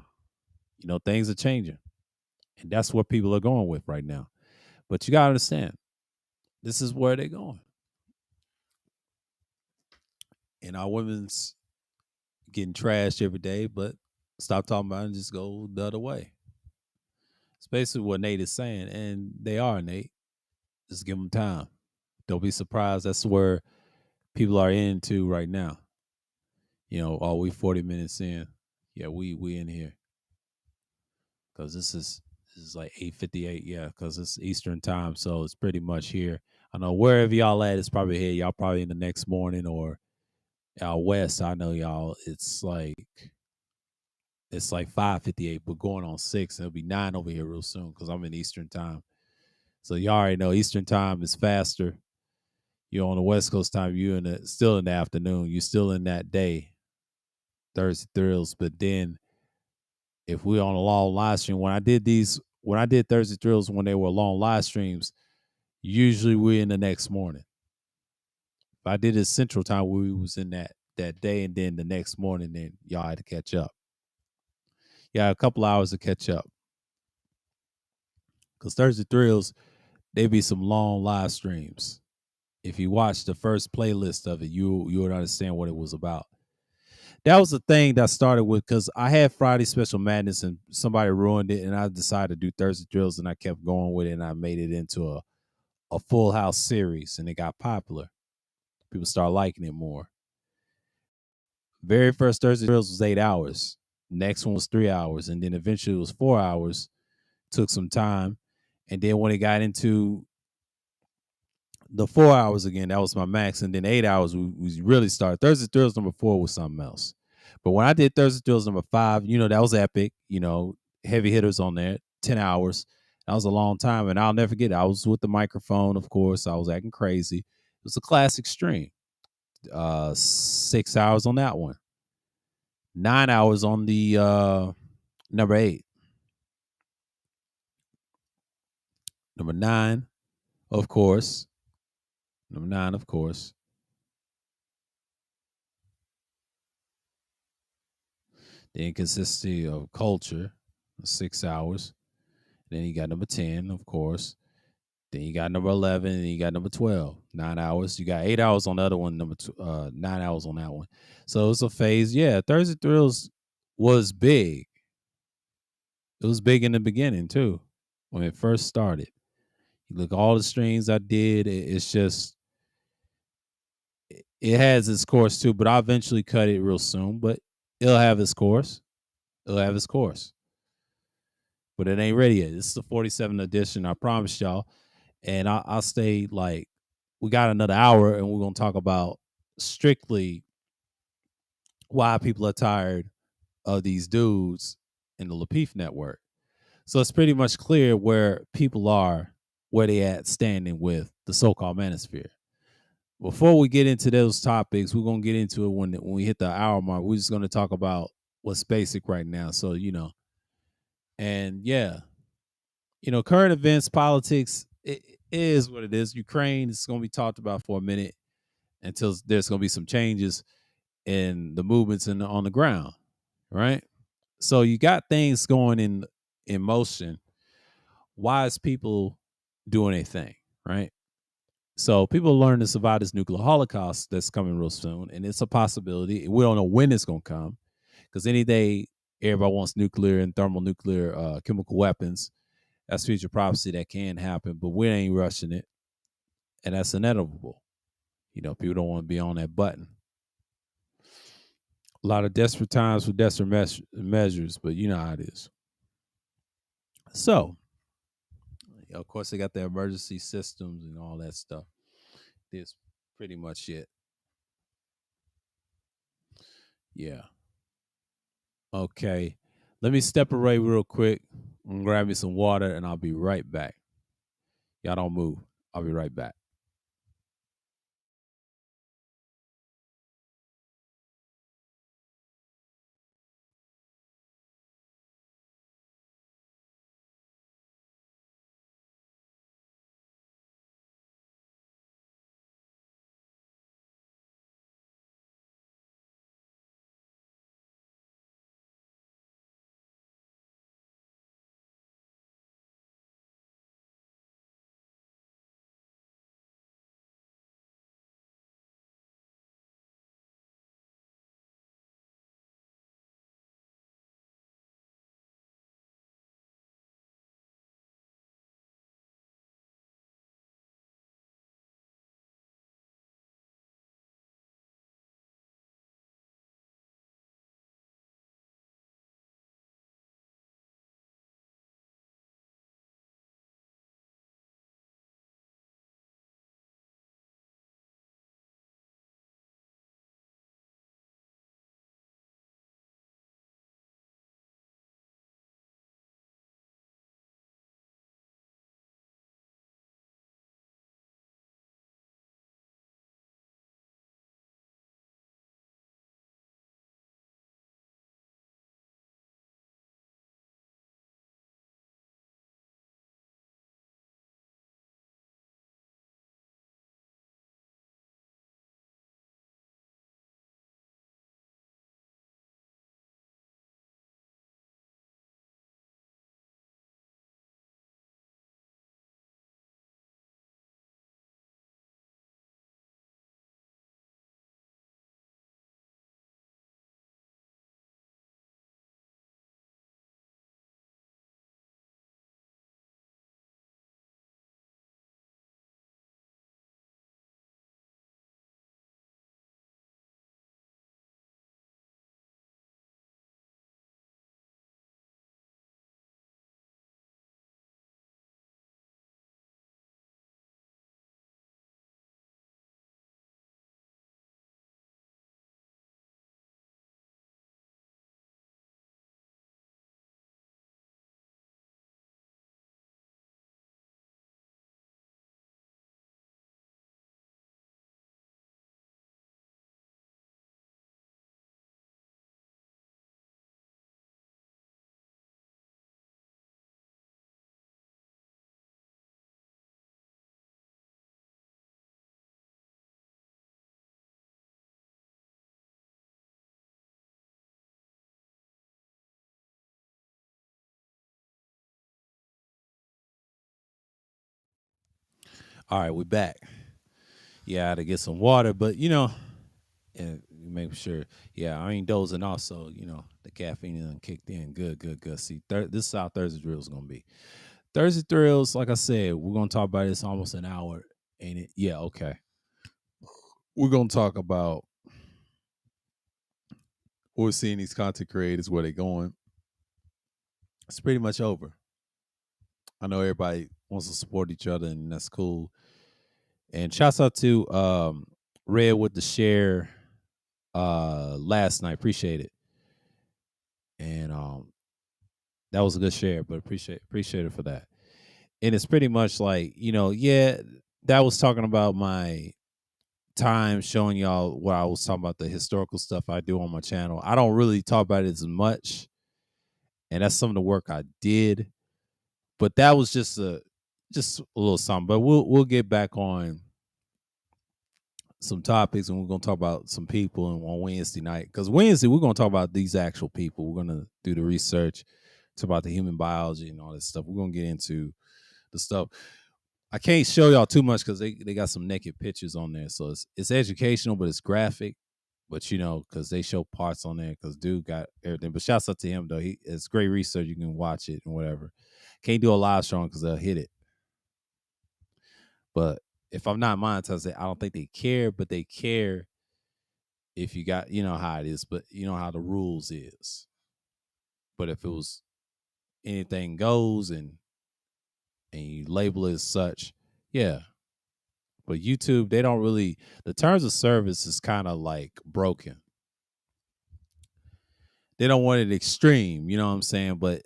Things are changing, and that's what people are going with right now. But you gotta understand, this is where they're going, and our women's getting trashed every day. But stop talking about it and just go the other way. It's basically what Nate is saying, and they are, Nate. Just give them time. Don't be surprised. That's where people are into right now. Are we 40 minutes in? Yeah, we in here because this is like 8:58. Yeah, because it's Eastern time, so it's pretty much here. I know wherever y'all at, it's probably here. Y'all probably in the next morning or out west. I know y'all. It's like 5:58, but going on 6. It'll be 9 over here real soon because I'm in Eastern time. So y'all already know Eastern time is faster. You're on the West Coast time. You're still in the afternoon. You're still in that day. Thursday Thrills. But then if we're on a long live stream, when I did Thursday Thrills when they were long live streams, usually we're in the next morning. If I did it Central time, we was in that day, and then the next morning, then y'all had to catch up. Yeah, a couple hours to catch up. Because Thursday Thrills, they be some long live streams. If you watch the first playlist of it, you would understand what it was about. That was the thing that started with, because I had Friday Special Madness and somebody ruined it, and I decided to do Thursday Thrills, and I kept going with it, and I made it into a Full House series, and it got popular. People start liking it more. Very first Thursday Thrills was 8 hours. Next one was 3 hours, and then eventually it was 4 hours. Took some time, and then when it got into the 4 hours again, that was my max, and then 8 hours we really started. Thursday Thrills number 4 was something else. But when I did Thursday Thrills number 5, that was epic. Heavy hitters on there, 10 hours. That was a long time, and I'll never forget it. I was with the microphone, of course. I was acting crazy. It was a classic stream. 6 hours on that one. 9 hours on the number 8. Number 9, of course. Number 9, of course. The Inconsistency of Culture, 6 hours. Then you got number 10, of course. Then you got number 11, and you got number 12. 9 hours. You got 8 hours on the other one. 9 hours on that one. So it's a phase. Yeah, Thursday Thrills was big. It was big in the beginning too, when it first started. You look all the streams I did. It's just it has its course too, but I'll eventually cut it real soon. But it'll have its course. It'll have its course. But it ain't ready yet. This is the 47th edition. I promise y'all. And I'll stay like we got another hour, and we're gonna talk about strictly why people are tired of these dudes in the Lapeef network. So it's pretty much clear where people are, where they at standing with the so-called manosphere. Before we get into those topics, we're gonna get into it when we hit the hour mark. We're just gonna talk about what's basic right now. So and yeah, current events, politics, it is what it is. Ukraine is gonna be talked about for a minute until there's gonna be some changes in the movements on the ground, right? So you got things going in motion. Why is people doing a thing, right? So people learn to survive this nuclear holocaust that's coming real soon, and it's a possibility. We don't know when it's gonna come, because any day everybody wants nuclear and thermonuclear chemical weapons. That's future prophecy that can happen, but we ain't rushing it, and that's inevitable. People don't want to be on that button. A lot of desperate times for desperate measures, but you know how it is. So, of course, they got their emergency systems and all that stuff. That's pretty much it. Yeah. Okay. Let me step away real quick and grab me some water, and I'll be right back. Y'all don't move. I'll be right back. All right, we're back. Yeah, I had to get some water, but yeah, make sure. Yeah, I ain't dozing off, so the caffeine done kicked in. Good, good, good. See, this is how Thursday Drills is gonna be. Thursday Thrills, like I said, we're gonna talk about this almost an hour, ain't it? Yeah, okay. We're gonna talk about we're seeing these content creators where they going. It's pretty much over. I know everybody wants to support each other, and that's cool. And shouts out to Red with the share last night. Appreciate it. And that was a good share, but appreciate it for that. And it's pretty much like, yeah, that was talking about my time showing y'all what I was talking about, the historical stuff I do on my channel. I don't really talk about it as much, and that's some of the work I did. But that was just a little something. But we'll get back on some topics, and we're gonna talk about some people on Wednesday night. Because Wednesday we're gonna talk about these actual people. We're gonna do the research, talk about the human biology and all this stuff. We're gonna get into the stuff. I can't show y'all too much because they got some naked pictures on there. So it's educational, but it's graphic. But because they show parts on there, because dude got everything. But shouts out to him though. It's great research. You can watch it and whatever. Can't do a live show because they'll hit it. But if I'm not monetized, I don't think they care. But they care if you got, how it is. But you know how the rules is. But if it was anything goes and you label it as such, yeah. But YouTube, they don't really, the terms of service is kind of like broken. They don't want it extreme, you know what I'm saying? But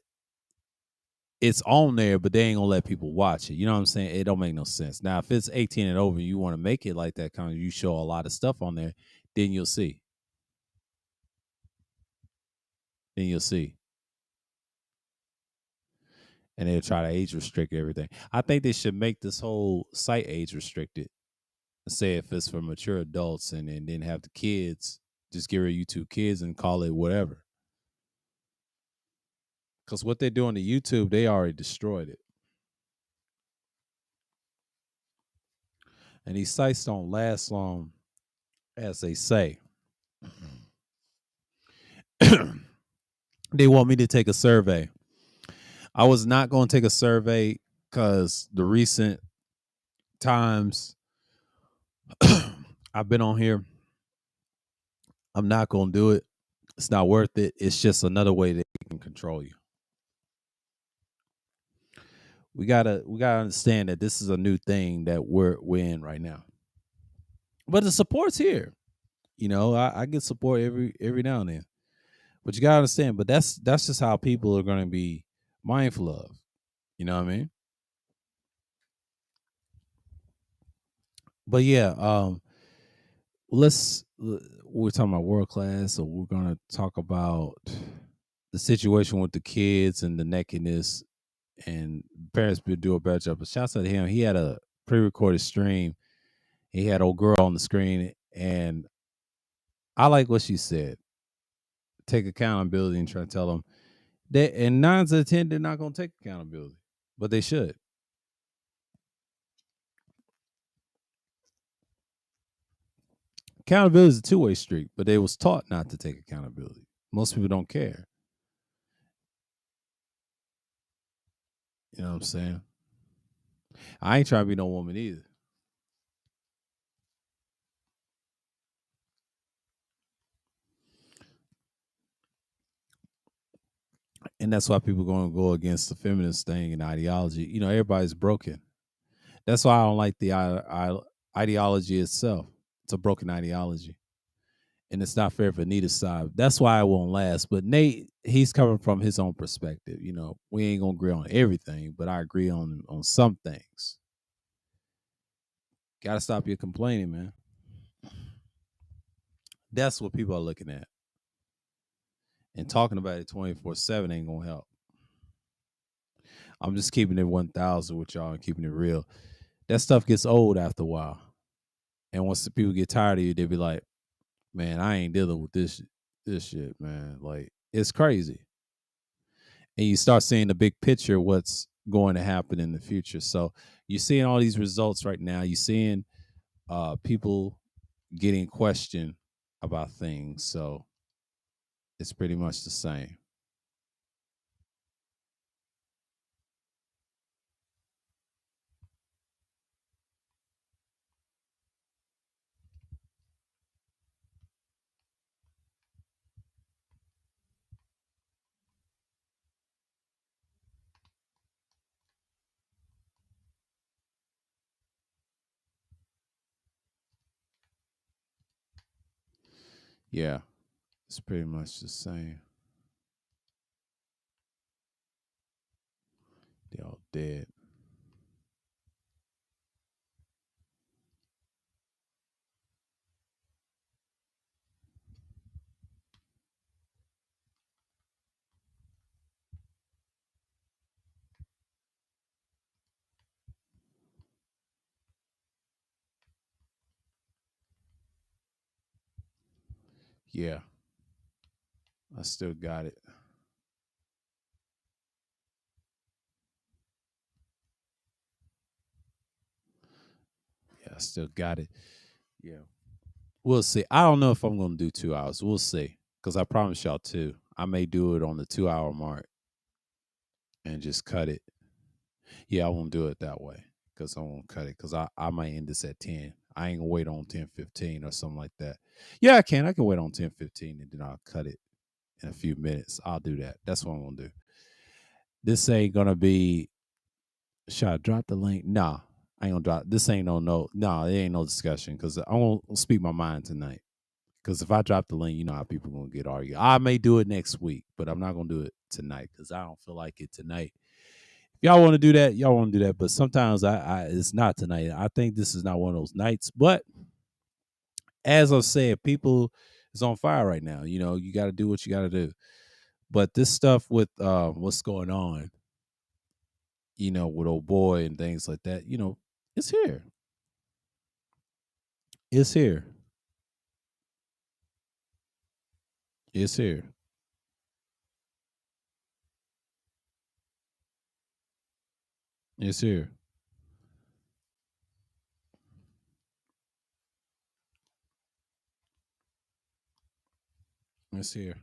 it's on there, but they ain't gonna let people watch it. You know what I'm saying? It don't make no sense. Now, if it's 18 and over, and you want to make it like that, kind of, you show a lot of stuff on there, then you'll see. Then you'll see. And they'll try to age restrict everything. I think they should make this whole site age restricted. Say if it's for mature adults, and then have the kids, just get rid of YouTube Kids and call it whatever. Because what they're doing to YouTube, they already destroyed it. And these sites don't last long, as they say. They want me to take a survey. I was not going to take a survey because the recent times I've been on here, I'm not going to do it. It's not worth it. It's just another way they can control you. We gotta understand that this is a new thing that we're in right now. But the support's here. I get support every now and then. But you gotta understand, but that's just how people are gonna be mindful of. You know what I mean? But yeah, we're talking about world class, so we're gonna talk about the situation with the kids and the nakedness, and parents will do a better job. But shouts out to him. He had a pre-recorded stream. He had old girl on the screen, and I like what she said. Take accountability and try to tell them that, and 9 out of 10, they're not going to take accountability, but they should. Accountability is a two-way street, but they was taught not to take accountability. Most people don't care. You know what I'm saying? I ain't trying to be no woman either. And that's why people going to go against the feminist thing and ideology. Everybody's broken. That's why I don't like the ideology itself. It's a broken ideology. And it's not fair for neither side. That's why it won't last. But Nate, he's coming from his own perspective. We ain't gonna agree on everything, but I agree on some things. Gotta stop your complaining, man. That's what people are looking at. And talking about it 24/7 ain't gonna help. I'm just keeping it 1,000 with y'all and keeping it real. That stuff gets old after a while. And once the people get tired of you, they be like, man, I ain't dealing with this shit, man. Like, it's crazy. And you start seeing the big picture, what's going to happen in the future. So you're seeing all these results right now. You're seeing people getting questioned about things. So it's pretty much the same. Yeah, it's pretty much the same. They all dead. Yeah, I still got it. Yeah, I still got it. Yeah. We'll see. I don't know if I'm going to do 2 hours. We'll see. Because I promise y'all two. I may do it on the 2 hour mark and just cut it. Yeah, I won't do it that way because I won't cut it because I might end this at 10. I ain't going to wait on 10:15 or something like that. Yeah, I can. I can wait on 10:15 and then I'll cut it in a few minutes. I'll do that. That's what I'm going to do. This ain't going to be, should I drop the link? Nah, I ain't going to drop. This ain't no, nah, it ain't no discussion because I won't speak my mind tonight. Because if I drop the link, you know how people gonna get argued. I may do it next week, but I'm not gonna do it tonight because I don't feel like it tonight. If y'all want to do that, y'all want to do that. But sometimes I it's not tonight. I think this is not one of those nights. But as I said, people is on fire right now. You know, you got to do what you got to do. But this stuff with what's going on, you know, with old boy and things like that, you know, it's here. It's here. It's here. It's here. It's here.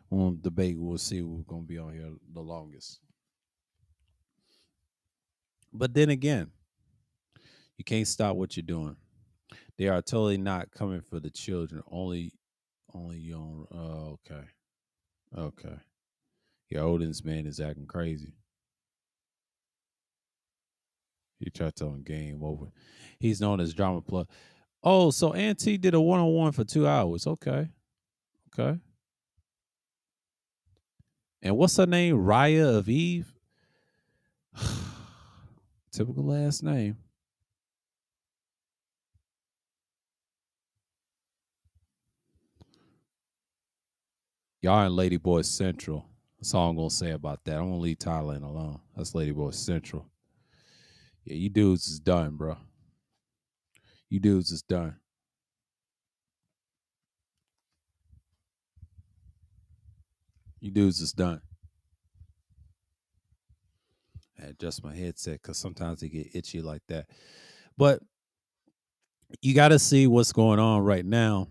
We'll debate. We'll see who's gonna be on here the longest. But then again, you can't stop what you're doing. They are totally not coming for the children. Only young. Oh, okay, okay. Yeah, Odin's man is acting crazy. He tried to tell him game over. He's known as Drama Plus. Oh, so Auntie did a 1-on-1 for 2 hours. Okay, okay. And what's her name? Raya of Eve. Typical last name. Y'all in Lady Boy Central. That's all I'm gonna say about that. I'm gonna leave Thailand alone. That's Lady Boy Central. Yeah, you dudes is done, bro. You dudes is done. You dudes is done. I adjust my headset because sometimes they get itchy like that. But you got to see what's going on right now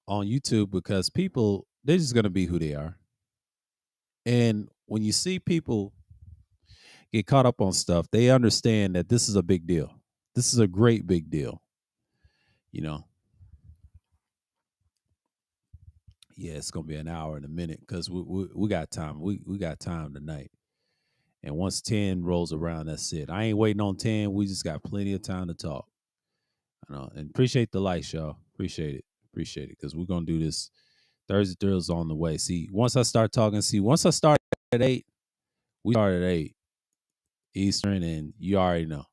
on YouTube because people, they're just going to be who they are. And when you see people get caught up on stuff, they understand that this is a big deal. This is a great big deal. You know, yeah, it's going to be an hour in a minute because we got time. We got time tonight. And once 10 rolls around, that's it. I ain't waiting on 10. We just got plenty of time to talk. I know. And appreciate the likes, y'all. Appreciate it. Appreciate it. Because we're going to do this. Thursday Thrills on the way. See, once I start talking, once I start at 8, we start at 8 Eastern, and you already know.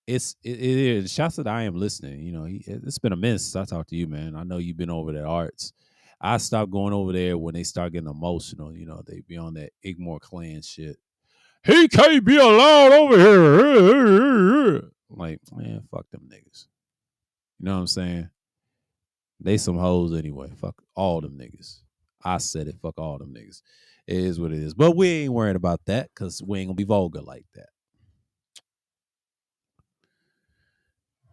It is. Shouts that I am listening. You know, it's been a minute since I talked to you, man. I know you've been over there Arts. I stopped going over there when they start getting emotional. You know, they be on that Igmore clan shit. He can't be allowed over here. Like, man, fuck them niggas. You know what I'm saying? They some hoes anyway. Fuck all them niggas. I said it. Fuck all them niggas. It is what it is. But we ain't worried about that because we ain't gonna be vulgar like that.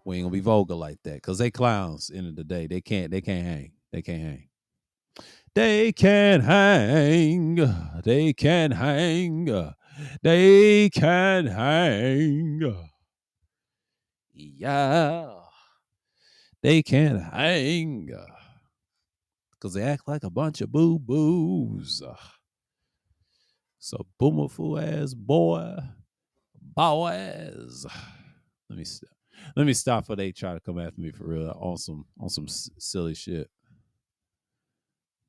We ain't gonna be vulgar like that because they clowns. End of the day, they can't hang. They can't hang. They can hang. They can hang. They can hang. Yeah. They can hang. Because they act like a bunch of boo-boos. So boomerful ass boy. Boys. Let me stop. Let me stop before they try to come after me for real on some silly shit.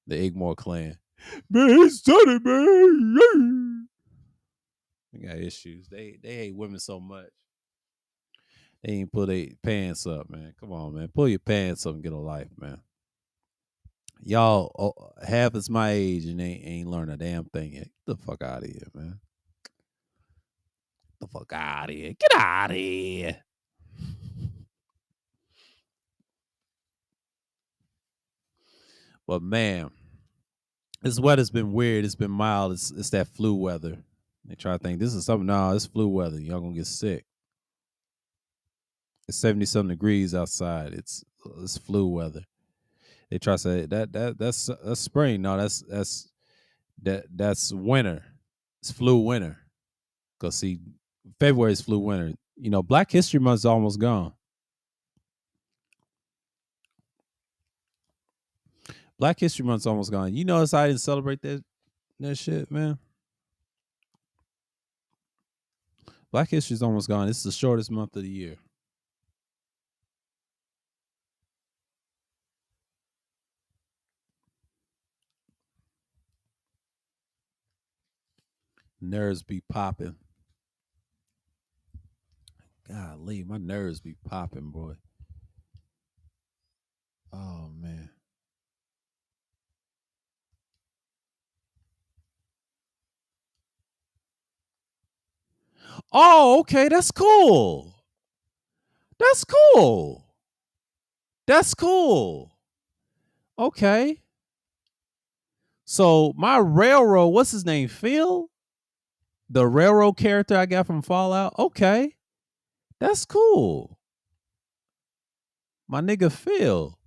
The Igmore clan. Man, he's sunny, man. They got issues. They hate women so much. They ain't put their pants up, man. Come on, man. Pull your pants up and get a life, man. Y'all half is my age and they ain't learned a damn thing yet. Get the fuck out of here, man. Get the fuck out of here. Get out of here. But man, this weather's been weird. It's been mild. It's that flu weather. They try to think this is something. No, it's flu weather. Y'all gonna get sick. It's 70-something degrees outside. It's flu weather. They try to say that's spring. No, that's winter. It's flu winter. Cause see, February is flu winter. You know, Black History Month's almost gone. Black History Month's almost gone. You notice I didn't celebrate that shit, man. Black History's almost gone. It's the shortest month of the year. Nerves be popping. Golly, my nerves be popping, boy. Oh man. Oh, okay, that's cool. That's cool. That's cool. Okay. So my railroad, what's his name? Phil? The railroad character I got from Fallout. Okay. That's cool. My nigga Phil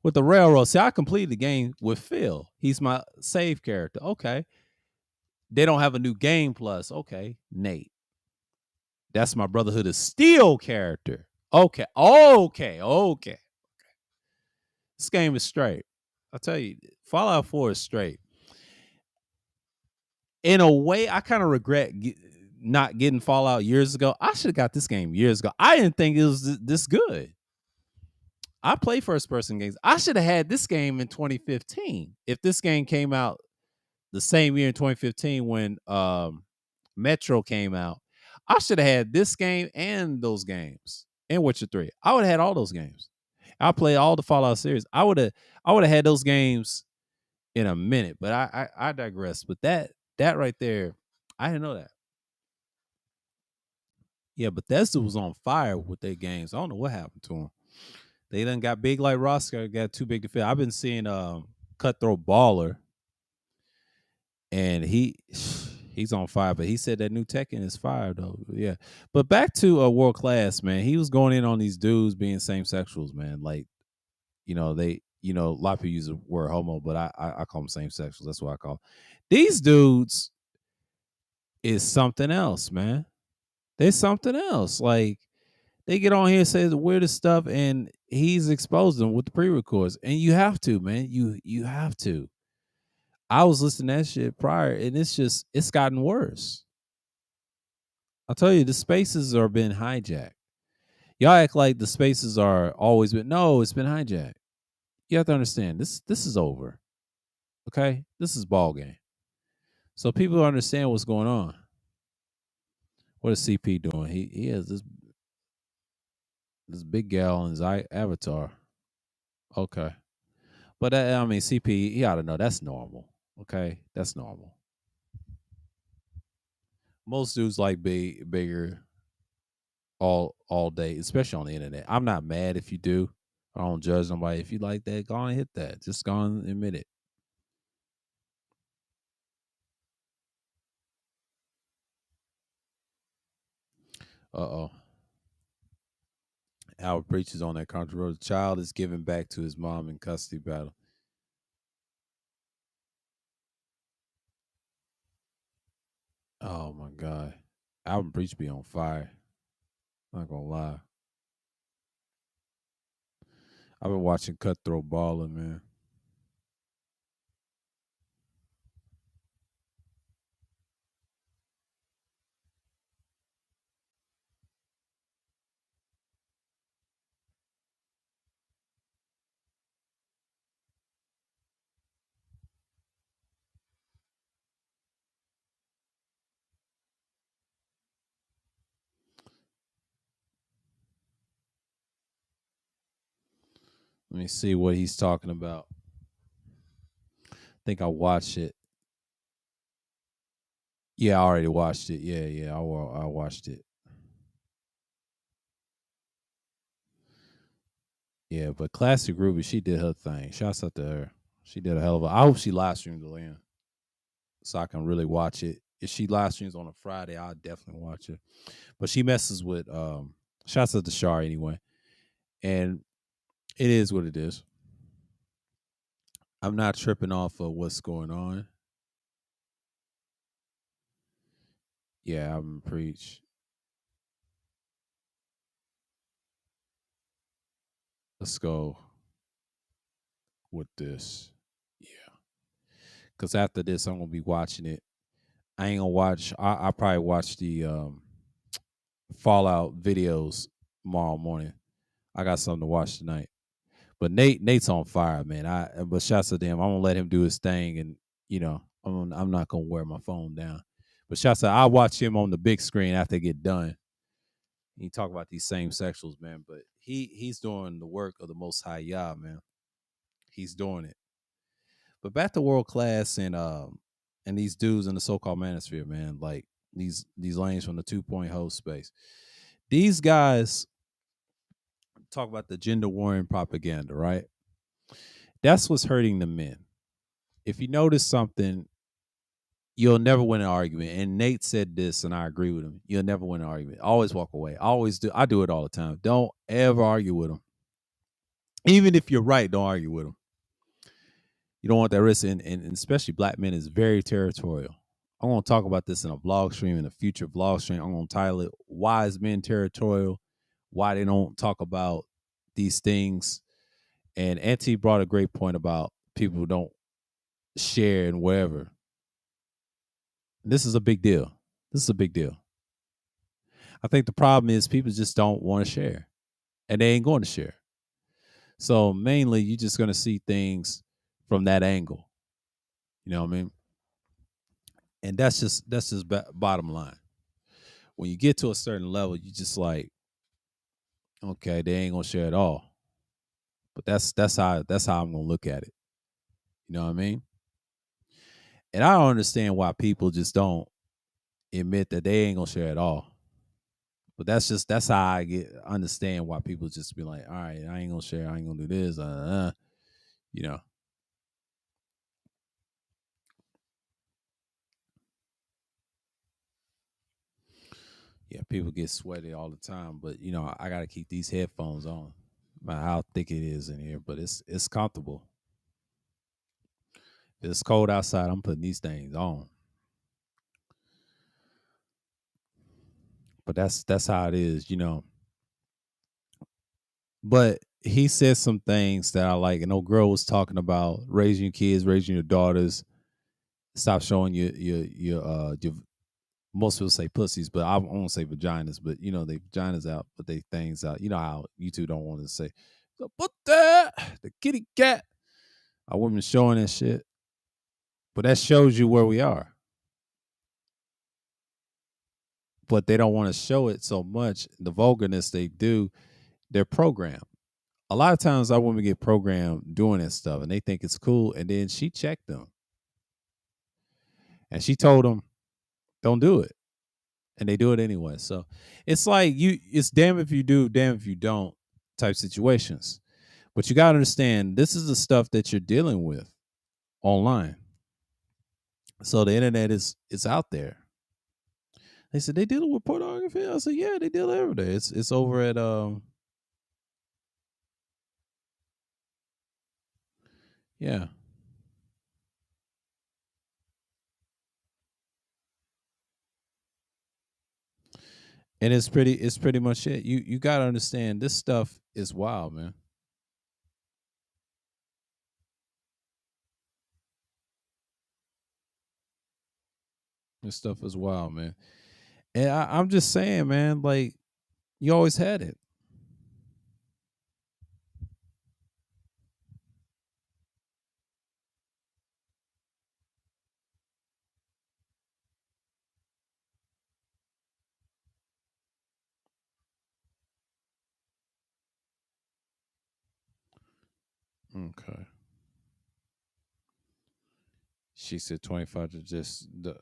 with the railroad. See, I completed the game with Phil. He's my save character. Okay. They don't have a new game plus. Okay. Nate. That's my Brotherhood of Steel character. Okay. Okay. This game is straight. I'll tell you, Fallout 4 is straight. In a way, I kind of regret not getting Fallout years ago. I should have got this game years ago. I didn't think it was this good. I play first person games. I should have had this game in 2015. If this game came out the same year in 2015 when Metro came out, I should have had this game and those games and Witcher 3. I would have had all those games. I played all the Fallout series. I would have had those games in a minute, but I digress. But that right there, I didn't know that. Yeah, Bethesda was on fire with their games. I don't know what happened to them. They done got big like Roscoe, got too big to fail. I've been seeing Cutthroat Baller, and he's on fire. But he said that new Tekken is fire though. Yeah, but back to World Class, man. He was going in on these dudes being same sexuals, man. Like, they, a lot of people use the word homo, but I call them same sexuals. That's what I call these dudes. Is something else, man. There's something else. Like, they get on here and say the weirdest stuff, and he's exposed them with the pre-records. And you have to, man. You have to. I was listening to that shit prior, and it's gotten worse. I'll tell you, the spaces are being hijacked. Y'all act like the spaces are always been. No, it's been hijacked. You have to understand this is over. Okay? This is ball game. So people understand what's going on. What is CP doing? He has this big gal on his avatar. Okay. But I mean, CP, he ought to know that's normal. Okay, that's normal. Most dudes like bigger all day, especially on the internet. I'm not mad if you do. I don't judge nobody. If you like that, go on and hit that. Just go on and admit it. Uh oh. Howard preaches on that controversial. Child is given back to his mom in custody battle. Oh my God. Alvin Preach be on fire. Not gonna lie. I've been watching Cutthroat Baller, man. Let me see what he's talking about. I think I watched it. Yeah, I already watched it. Yeah, I watched it. Yeah, but Classic Ruby, she did her thing. Shouts out to her. She did a hell of a. I hope she live streams the land so I can really watch it. If she live streams on a Friday, I'll definitely watch it. But she messes with shouts out to Shar anyway. And it is what it is. I'm not tripping off of what's going on. Yeah, I'm preach. Let's go with this. Yeah. Cause after this I'm gonna be watching it. I ain't gonna watch I probably watch the Fallout videos tomorrow morning. I got something to watch tonight. But Nate's on fire, man. But shouts to them. I'm gonna let him do his thing, and I'm not gonna wear my phone down. But shouts to I watch him on the big screen after they get done. He talk about these same sexuals, man. But he's doing the work of the Most High Yah, man. He's doing it. But back to world class and these dudes in the so-called manosphere, man. Like these lanes from the 2 point host space. These guys talk about the gender warring propaganda, right? That's what's hurting the men. If you notice something, you'll never win an argument. And Nate said this, and I agree with him. You'll never win an argument. Always walk away. I always do. I do it all the time. Don't ever argue with them. Even if you're right, don't argue with them. You don't want that risk. And especially black men is very territorial. I'm going to talk about this in a vlog stream, in a future vlog stream. I'm going to title it, Why is Men Territorial? Why they don't talk about these things. And Auntie brought a great point about people who don't share and wherever. This is a big deal. This is a big deal. I think the problem is people just don't want to share, and they ain't going to share. So mainly, you're just going to see things from that angle. You know what I mean? And that's just bottom line. When you get to a certain level, you just like, okay, they ain't gonna share at all. But that's how I'm gonna look at it. You know what I mean? And I don't understand why people just don't admit that they ain't gonna share at all. But that's how I get understand why people just be like, all right, I ain't gonna share, I ain't gonna do this, you know. Yeah, people get sweaty all the time, but I gotta keep these headphones on. No matter how thick it is in here, but it's comfortable. If it's cold outside, I'm putting these things on. But that's how it is. But he said some things that I like. And old girl was talking about raising your kids, raising your daughters. Stop showing your most people say pussies, but I won't say vaginas, but they vaginas out, but they things out. You know how you two don't want to say, so put the kitty cat. A woman showing that shit. But that shows you where we are. But they don't want to show it so much. The vulgarness they do, they're programmed. A lot of times our women get programmed doing that stuff and they think it's cool. And then she checked them and she told them, don't do it. And they do it anyway. So it's like it's damn if you do, damn if you don't type situations. But you got to understand, this is the stuff that you're dealing with online. So the internet is out there. They said they dealing with pornography. I said, yeah, they deal every day. It's over at Yeah. And it's pretty much it. You gotta understand this stuff is wild, man. This stuff is wild, man. And I'm just saying, man, like you always had it. Okay. She said 25 to just the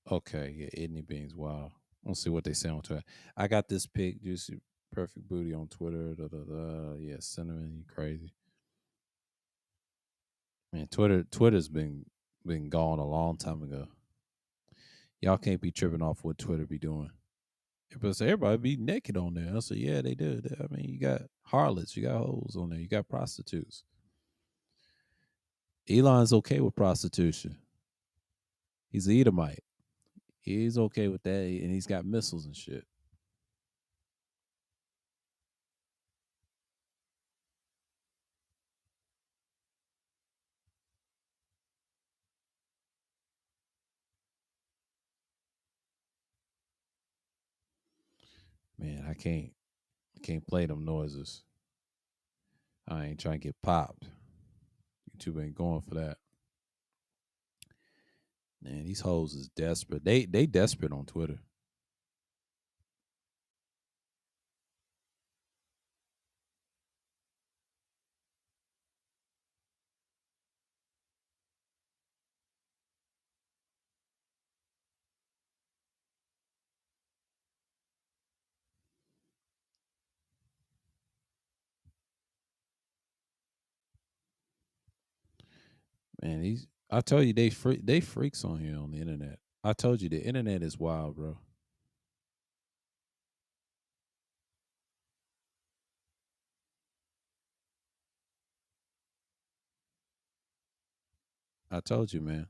okay, yeah, Idney Beans. Wow. Let's see what they say on Twitter. I got this pic, juicy perfect booty on Twitter. Da, da, da. Yeah, cinnamon, you crazy. Man, Twitter's been gone a long time ago. Y'all can't be tripping off what Twitter be doing. People say everybody be naked on there. I say, yeah, they do. I mean, you got harlots, you got hoes on there, you got prostitutes. Elon's okay with prostitution. He's an Edomite. He's okay with that, and he's got missiles and shit. Man, I can't play them noises. I ain't trying to get popped. YouTube ain't going for that. Man, these hoes is desperate. They desperate on Twitter. Man, these I told you they freaks on here on the internet. I told you the internet is wild, bro. I told you, man.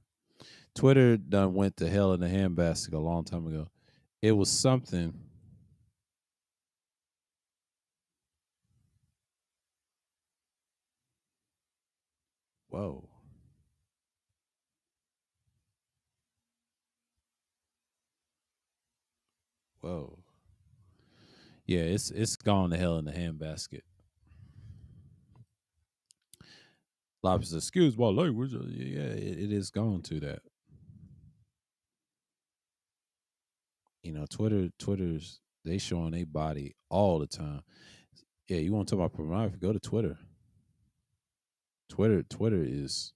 Twitter done went to hell in a handbasket a long time ago. It was something. Whoa, whoa. Yeah, it's gone to hell in a handbasket. Lobster, excuse my language. Yeah, it is gone to that. Twitter's they showing their body all the time. Yeah, you want to talk about pornography? Go to Twitter. Twitter is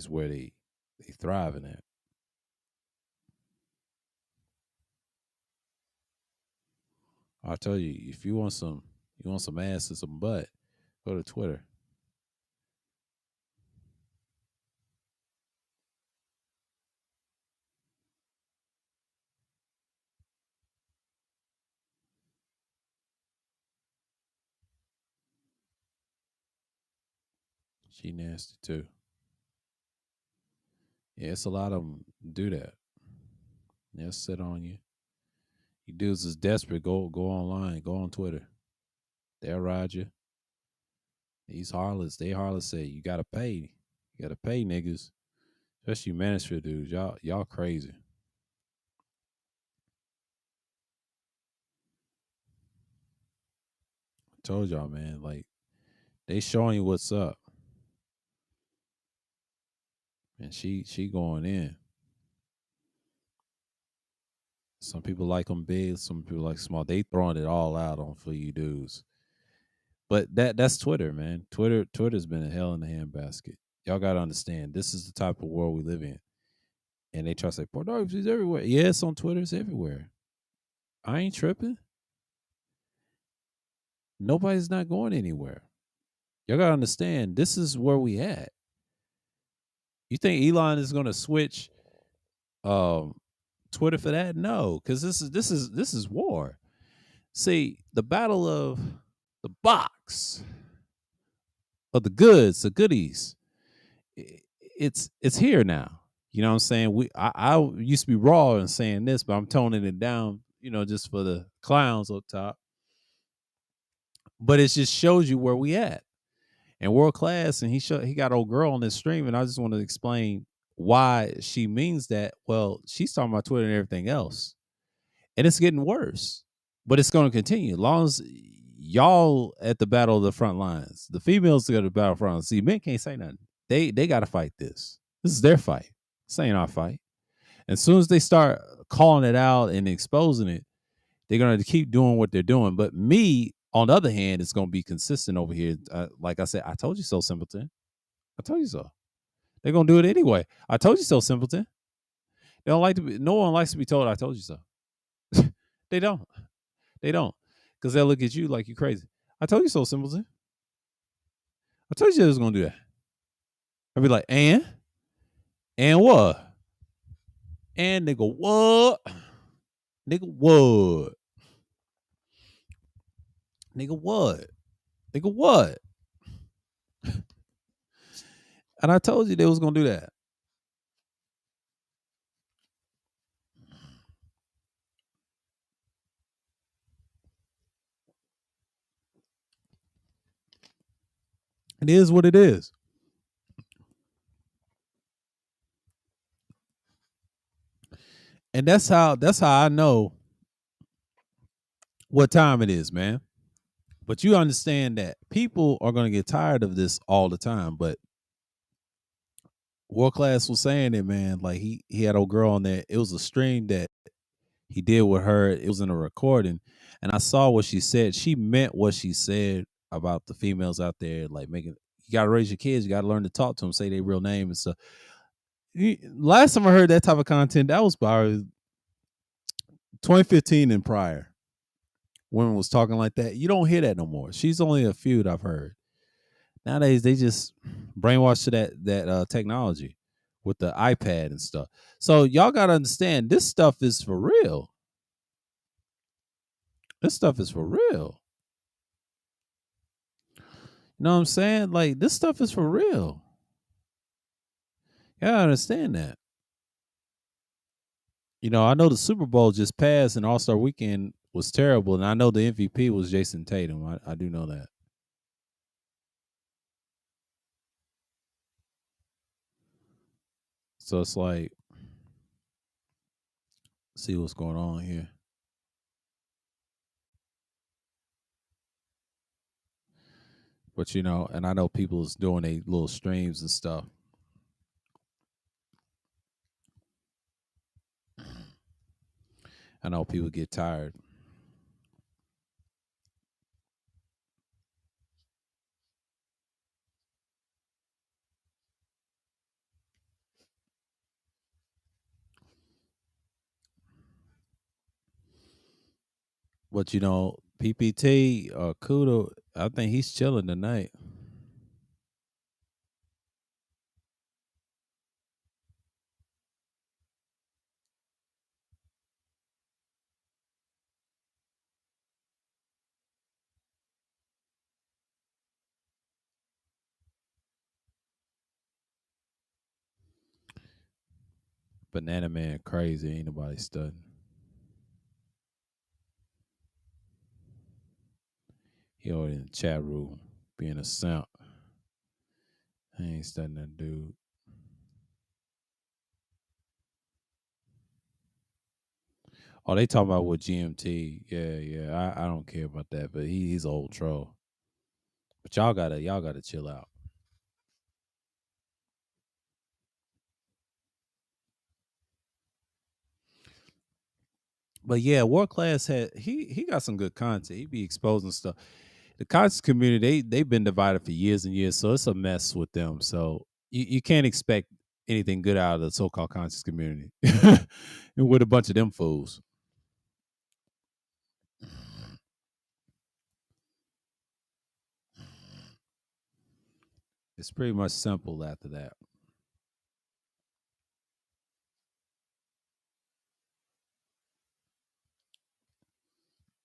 where they thriving at. I tell you, if you want some ass and some butt, go to Twitter. She nasty too. Yeah, it's a lot of them do that. They'll sit on you. You dudes is desperate. Go online. Go on Twitter. They'll ride you. These harlots, they harlots say you gotta pay. You gotta pay niggas. Especially Mansfield dudes. Y'all crazy. I told y'all, man. Like they showing you what's up. And she going in. Some people like them big, some people like small. They throwing it all out on for you dudes. But that's Twitter, man. Twitter's been a hell in a handbasket. Y'all gotta understand. This is the type of world we live in. And they try to say pornography is everywhere. Yeah, it's on Twitter, it's everywhere. I ain't tripping. Nobody's not going anywhere. Y'all gotta understand. This is where we at. You think Elon is gonna switch um Twitter for that? No, because this is war. See, the battle of the box of the goods, the goodies. it's here now. You know what I'm saying? I used to be raw and saying this, but I'm toning it down, just for the clowns up top. But it just shows you where we at. And world class, and he got old girl on this stream, and I just want to explain why she means that. Well, she's talking about Twitter and everything else, and it's getting worse, but it's going to continue as long as y'all at the battle of the front lines. The females go to the battle front lines. See, men can't say nothing. They got to fight this. This is their fight. This ain't our fight. As soon as they start calling it out and exposing it, they're going to keep doing what they're doing. But me, on the other hand, is going to be consistent over here. Like I said, I told you so, simpleton. I told you so. They're going to do it anyway. I told you so, simpleton. They don't like to be. No one likes to be told, "I told you so." They don't. They don't, because they'll look at you like you crazy. I told you so, simpleton. I told you I was going to do that. I'd be like, and what? And nigga, what? Nigga, what? Nigga, what? Nigga, what? And I told you they was gonna do that. It is what it is. And that's how I know what time it is, man. But you understand that people are gonna get tired of this all the time. But World Class was saying it, man. Like he had a girl on there. It was a stream that he did with her. It was in a recording, and I saw what she said. She meant what she said about the females out there, like making. You gotta raise your kids. You gotta learn to talk to them, say their real name and stuff. Last time I heard that type of content, that was probably 2015 and prior. Women was talking like that. You don't hear that no more. She's only a few that I've heard. Nowadays, they just brainwashed to that technology with the iPad and stuff. So y'all gotta understand, this stuff is for real. This stuff is for real. You know what I'm saying? Like, this stuff is for real. Yeah, I understand that. I know the Super Bowl just passed and All Star Weekend was terrible, and I know the MVP was Jason Tatum. I do know that. So it's like, see what's going on here. But and I know people's doing a little streams and stuff. I know people get tired. But PPT or Kudo, I think he's chilling tonight. Banana Man crazy. Ain't nobody studying. He already in the chat room being a simp. I ain't studying that dude. Oh, they talking about with GMT. Yeah, yeah. I don't care about that, but he's an old troll. But y'all gotta chill out. But yeah, World Class he got some good content. He be exposing stuff. The conscious community, they've been divided for years and years, so it's a mess with them. So you can't expect anything good out of the so-called conscious community with a bunch of them fools. It's pretty much simple after that.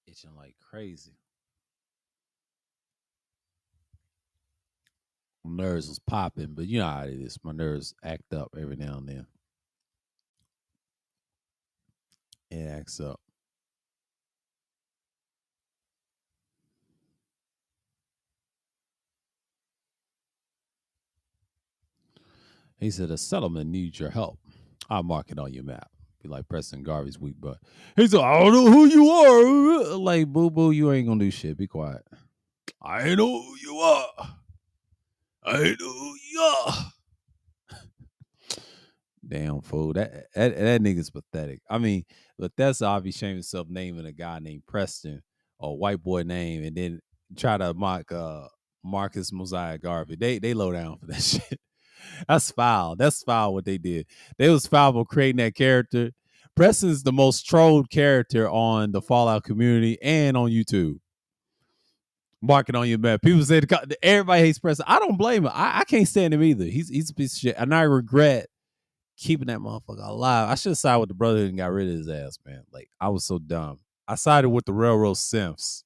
Itching like crazy. My nerves was popping, but you know how it is. My nerves act up every now and then. It acts up. He said, a settlement needs your help. I'll mark it on your map. Be like Preston Garvey's weak butt. He said, I don't know who you are. Like, boo boo, you ain't gonna do shit. Be quiet. I know who you are. I know who you are. Damn fool. That nigga's pathetic. I mean, but that's obvious shame himself naming a guy named Preston or white boy name and then try to mock Marcus Mosiah Garvey. They low down for that shit. That's foul. That's foul what they did. They was foul for creating that character. Preston's the most trolled character on the Fallout community and on YouTube. Mark it on your map. People say everybody hates Preston. I don't blame him. I can't stand him either. He's a piece of shit. And I regret keeping that motherfucker alive. I should have sided with the brother and got rid of his ass, man. Like, I was so dumb. I sided with the railroad simps.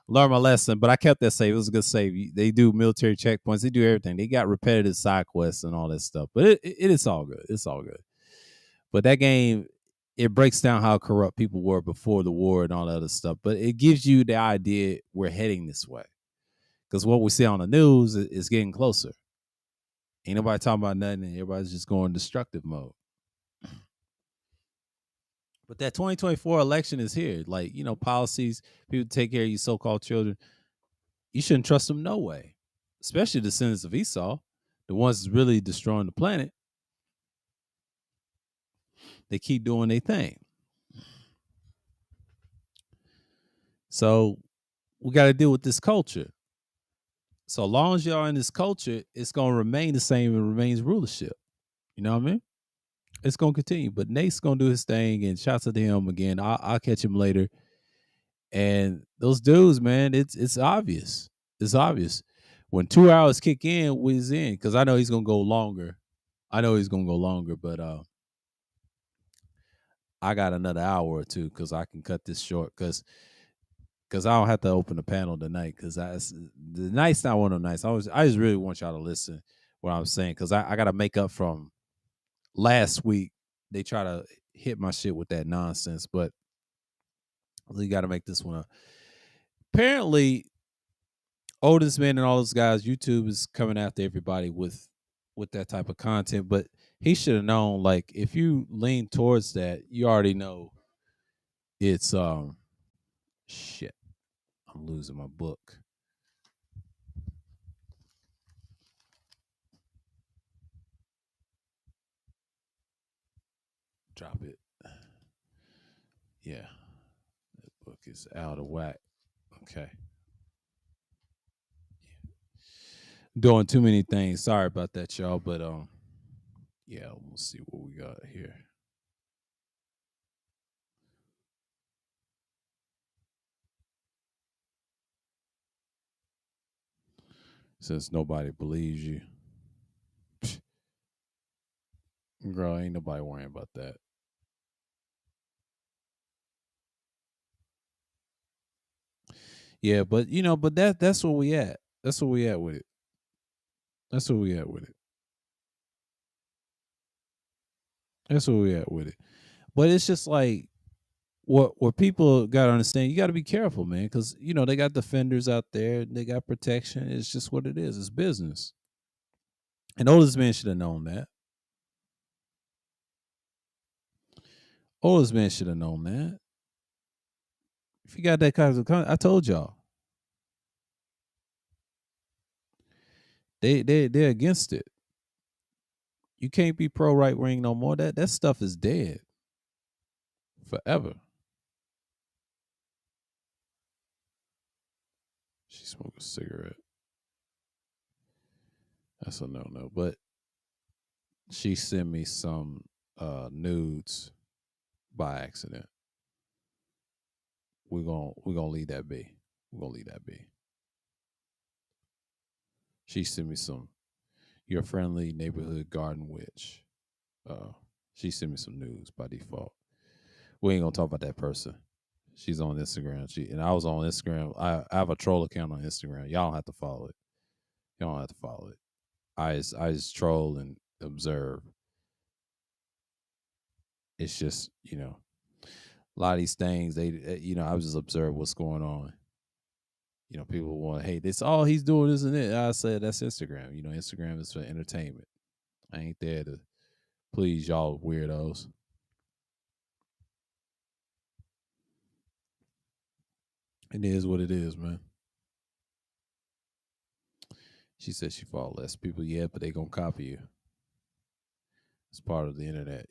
Learned my lesson, but I kept that save. It was a good save. They do military checkpoints. They do everything. They got repetitive side quests and all that stuff. But it is all good. It's all good. But that game, it breaks down how corrupt people were before the war and all that other stuff. But it gives you the idea we're heading this way. Because what we see on the news is getting closer. Ain't nobody talking about nothing. And everybody's just going destructive mode. But that 2024 election is here. Like, you know, policies, people take care of you so-called children. You shouldn't trust them no way. Especially the descendants of Esau, the ones that's really destroying the planet. They keep doing their thing. So we got to deal with this culture. So long as y'all in this culture, it's going to remain the same and remains rulership. You know what I mean? It's going to continue. But Nate's going to do his thing, and shouts out to him again. I'll catch him later. And those dudes, man, it's obvious. It's obvious. When 2 hours kick in, we's in. Because I know he's going to go longer. But I got another hour or two because I can cut this short because I don't have to open the panel tonight because the night's not one of the nights. I just really want y'all to listen what I'm saying because I got to make up from last week. They try to hit my shit with that nonsense, but we got to make this one up. Apparently, Oldest Man and all those guys, YouTube is coming after everybody with that type of content, but he should have known, like, if you lean towards that, you already know it's shit. I'm losing my book. Drop it. Yeah. That book is out of whack. Okay. Doing too many things. Sorry about that, y'all. But yeah, we'll see what we got here. Since nobody believes you. Girl, ain't nobody worrying about that. Yeah, but you know, but that's where we at. That's where we at with it. That's where we at with it. That's where we at with it. But it's just like what people gotta understand, you gotta be careful, man, because you know they got defenders out there, they got protection. It's just what it is. It's business. And Oldest Man should have known that. Oldest Man should have known that. If you got that kind of, I told y'all, they're against it. You can't be pro right wing no more. That stuff is dead forever. She smoked a cigarette. That's a no. But she sent me some nudes by accident. We're gonna leave that be. We're gonna leave that be. She sent me some your friendly neighborhood garden witch. She sent me some news by default. We ain't gonna talk about that person. She's on Instagram. And I was on Instagram. I have a troll account on Instagram. Y'all don't have to follow it. You don't have to follow it. I just troll and observe. It's just, a lot of these things, I just observe what's going on. People want, hey, this all he's doing, isn't it? I said that's Instagram. Instagram is for entertainment. I ain't there to please y'all weirdos. It is what it is, man. She said she follow less people, yeah, but they gonna copy you. It's part of the internet.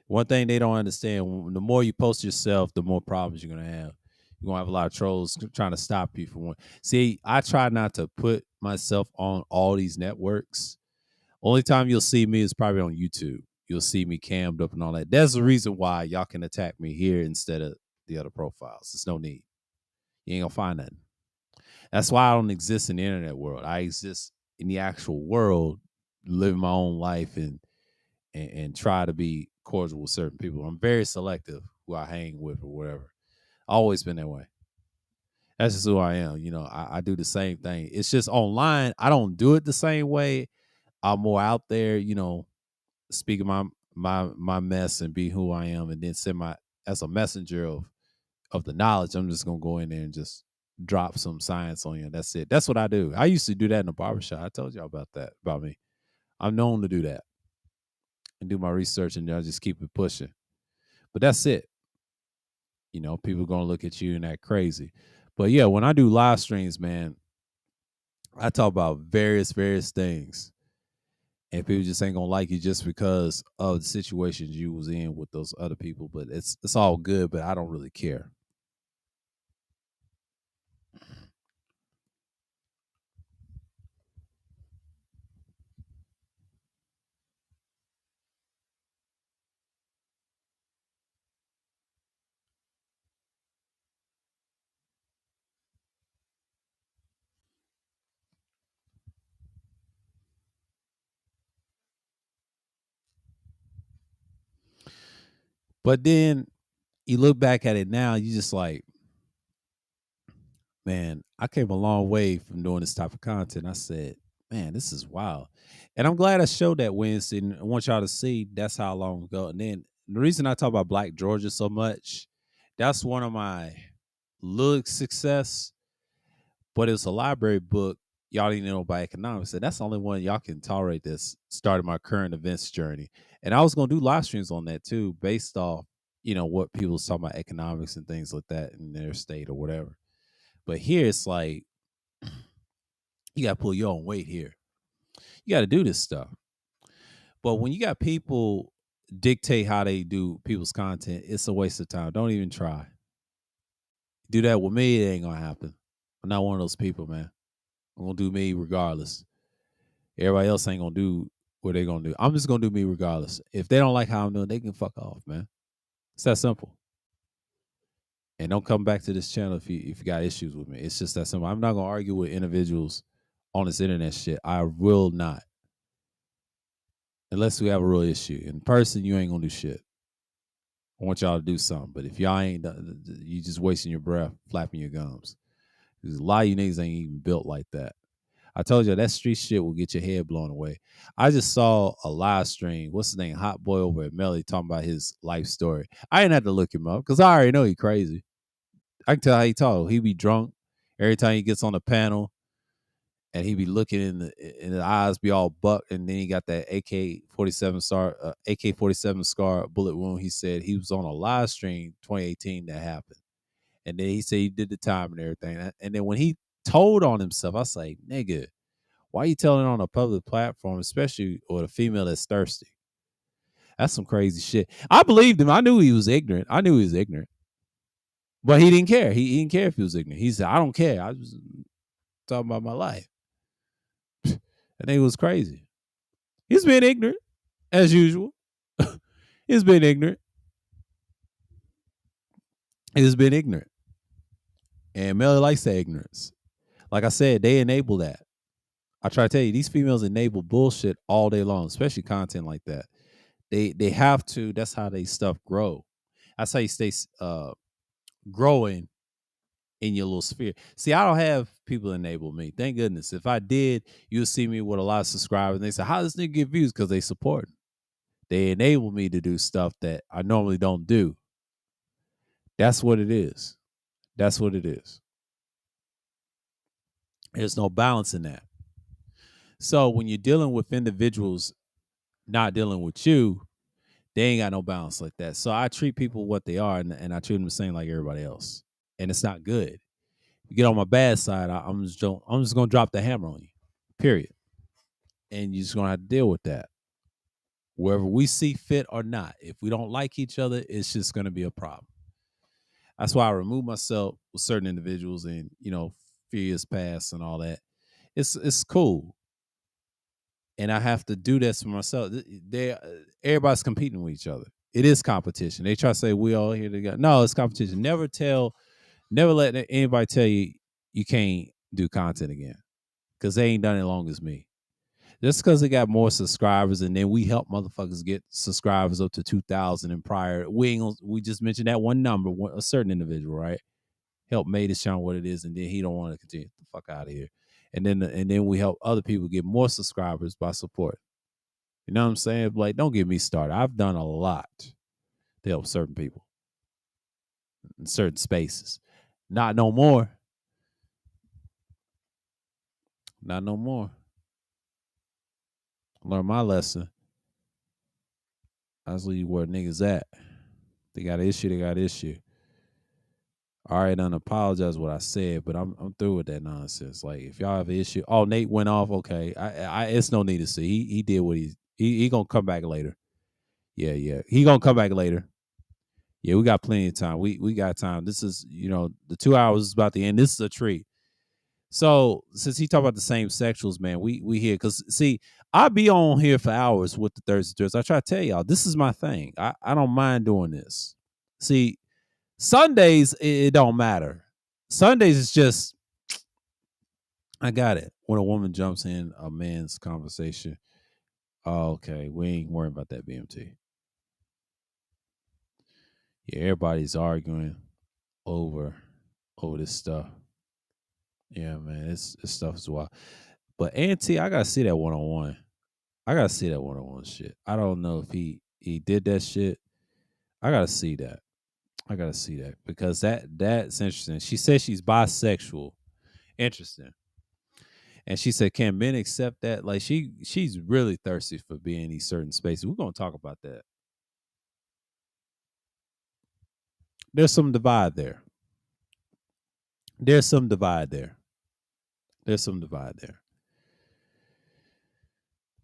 One thing they don't understand: the more you post yourself, the more problems you're gonna have. You're gonna have a lot of trolls trying to stop you from one. See, I try not to put myself on all these networks. Only time you'll see me is probably on YouTube. You'll see me cammed up and all that. That's the reason why y'all can attack me here instead of the other profiles. There's no need. You ain't gonna find nothing. That's why I don't exist in the internet world. I exist in the actual world, living my own life and try to be cordial with certain people. I'm very selective who I hang with or whatever. Always been that way. That's just who I am. I do the same thing. It's just online. I don't do it the same way. I'm more out there, speaking my mess and be who I am, and then send my as a messenger of the knowledge. I'm just gonna go in there and just drop some science on you. And that's it. That's what I do. I used to do that in the barbershop. I told y'all about that about me. I'm known to do that and do my research, and I just keep it pushing. But that's it. People gonna look at you and act crazy. But yeah, when I do live streams, man, I talk about various things, and people just ain't gonna like you just because of the situations you was in with those other people. But it's all good. But I don't really care. But then you look back at it now, you just like, man, I came a long way from doing this type of content. I said, man, this is wild. And I'm glad I showed that Wednesday. And I want y'all to see that's how long ago. And then the reason I talk about Black Georgia so much, that's one of my little success, but it's a library book y'all didn't know about economics. And that's the only one y'all can tolerate this started my current events journey. And I was gonna do live streams on that too, based off, what people was talking about economics and things like that in their state or whatever. But here it's like you gotta pull your own weight here. You gotta do this stuff. But when you got people dictate how they do people's content, it's a waste of time. Don't even try. Do that with me, it ain't gonna happen. I'm not one of those people, man. I'm gonna do me regardless. Everybody else ain't gonna do what they gonna do. I'm just gonna do me regardless. If they don't like how I'm doing, they can fuck off, man. It's that simple. And don't come back to this channel if you got issues with me. It's just that simple. I'm not gonna argue with individuals on this internet shit. I will not. Unless we have a real issue. In person, you ain't gonna do shit. I want y'all to do something. But if y'all ain't, you just wasting your breath, flapping your gums. Because a lot of you niggas ain't even built like that. I told you that street shit will get your head blown away. I just saw a live stream. What's his name? Hot Boy over at Melly talking about his life story. I didn't have to look him up because I already know he crazy. I can tell how he talk. He be drunk every time he gets on the panel, and he be looking in the eyes, be all buck, and then he got that AK-47 scar bullet wound. He said he was on a live stream 2018 that happened, and then he said he did the time and everything. And then when he told on himself, I was like, nigga, why you telling on a public platform, especially with a female that's thirsty? That's some crazy shit. I believed him. I knew he was ignorant. But he didn't care. He didn't care if he was ignorant. He said, I don't care. I was talking about my life. That nigga was crazy. He's been ignorant, as usual. He's been ignorant. He's been ignorant. And Melly likes that ignorance. Like I said, they enable that. I try to tell you, these females enable bullshit all day long, especially content like that. They have to. That's how they stuff grow. That's how you stay growing in your little sphere. See, I don't have people enable me. Thank goodness. If I did, you'll see me with a lot of subscribers. And they say, how does this nigga get views? Because they support. They enable me to do stuff that I normally don't do. That's what it is. That's what it is. There's no balance in that. So when you're dealing with individuals not dealing with you, they ain't got no balance like that. So I treat people what they are, and I treat them the same like everybody else. And it's not good. You get on my bad side, I'm just gonna drop the hammer on you. Period. And you're just gonna have to deal with that. Wherever we see fit or not. If we don't like each other, it's just gonna be a problem. That's why I remove myself with certain individuals, and few years pass and all that. It's cool. And I have to do this for myself. Everybody's competing with each other. It is competition. They try to say we all here together. No, it's competition. Never let anybody tell you you can't do content again, because they ain't done it as long as me. Just because they got more subscribers, and then we help motherfuckers get subscribers up to 2,000 and prior. We just mentioned that one number, a certain individual, right? Help made this channel what it is, and then he don't want to continue. Get the fuck out of here. And then we help other people get more subscribers by support. You know what I'm saying? Like, don't get me started. I've done a lot to help certain people in certain spaces. Not no more. Not no more. Learn my lesson. I just leave where niggas at. They got an issue. They got an issue. All right, I apologize what I said, but I'm through with that nonsense. Like, if y'all have an issue, oh, Nate went off. Okay, it's no need to see. He did what he gonna come back later. Yeah. He gonna come back later. Yeah, we got plenty of time. We got time. This is, the 2 hours is about to end. This is a treat. So since he talked about the same sexuals, man, we here because see, I be on here for hours with the Thursday Thrills. I try to tell y'all, this is my thing. I don't mind doing this. See, Sundays it don't matter. Sundays is just I got it. When a woman jumps in a man's conversation, oh, okay, we ain't worrying about that BMT. Yeah, everybody's arguing over this stuff. Yeah, man, this stuff is wild. But Auntie, I gotta see that one-on-one. I gotta see that one-on-one shit. I don't know if he did that shit. I gotta see that. I gotta see that because that's interesting. She says she's bisexual. Interesting. And she said, "Can men accept that?" Like she's really thirsty for being in these certain spaces. We're gonna talk about that. There's some divide there. There's some divide there. There's some divide there.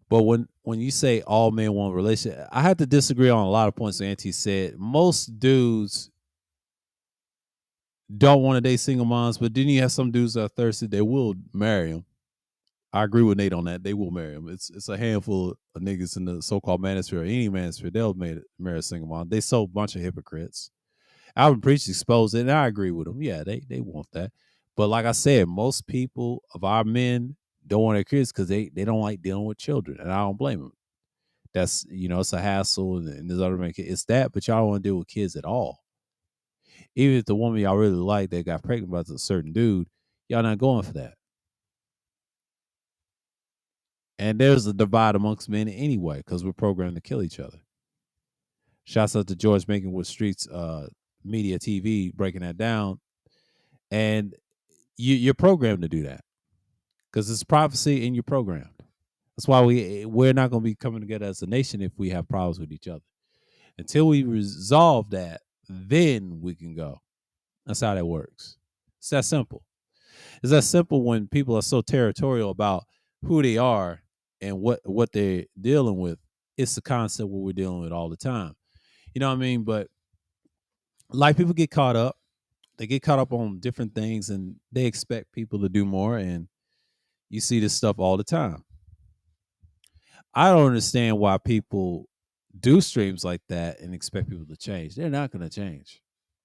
But when you say all men want a relationship, I have to disagree on a lot of points that Auntie said. Most dudes don't want to date single moms, but then you have some dudes that are thirsty, they will marry them. I agree with Nate on that. They will marry them. It's a handful of niggas in the so-called manosphere or any manosphere. They'll marry a single mom. They so a bunch of hypocrites. Alvin Preach exposed it, and I agree with them. Yeah, they want that. But like I said, most people of our men don't want their kids because they don't like dealing with children, and I don't blame them. That's it's a hassle, and there's other men. It's that, but y'all don't want to deal with kids at all. Even if the woman y'all really like that got pregnant by a certain dude, y'all not going for that. And there's a divide amongst men anyway, because we're programmed to kill each other. Shouts out to George Making with Streets Media TV breaking that down. And you're programmed to do that because it's prophecy and you're programmed. That's why we're not going to be coming together as a nation if we have problems with each other. Until we resolve that, then we can go. That's how that works. It's that simple. It's that simple when people are so territorial about who they are and what they're dealing with. It's the concept what we're dealing with all the time. You know what I mean? But like people get caught up. They get caught up on different things and they expect people to do more. And you see this stuff all the time. I don't understand why people do streams like that and expect people to change. They're not going to change.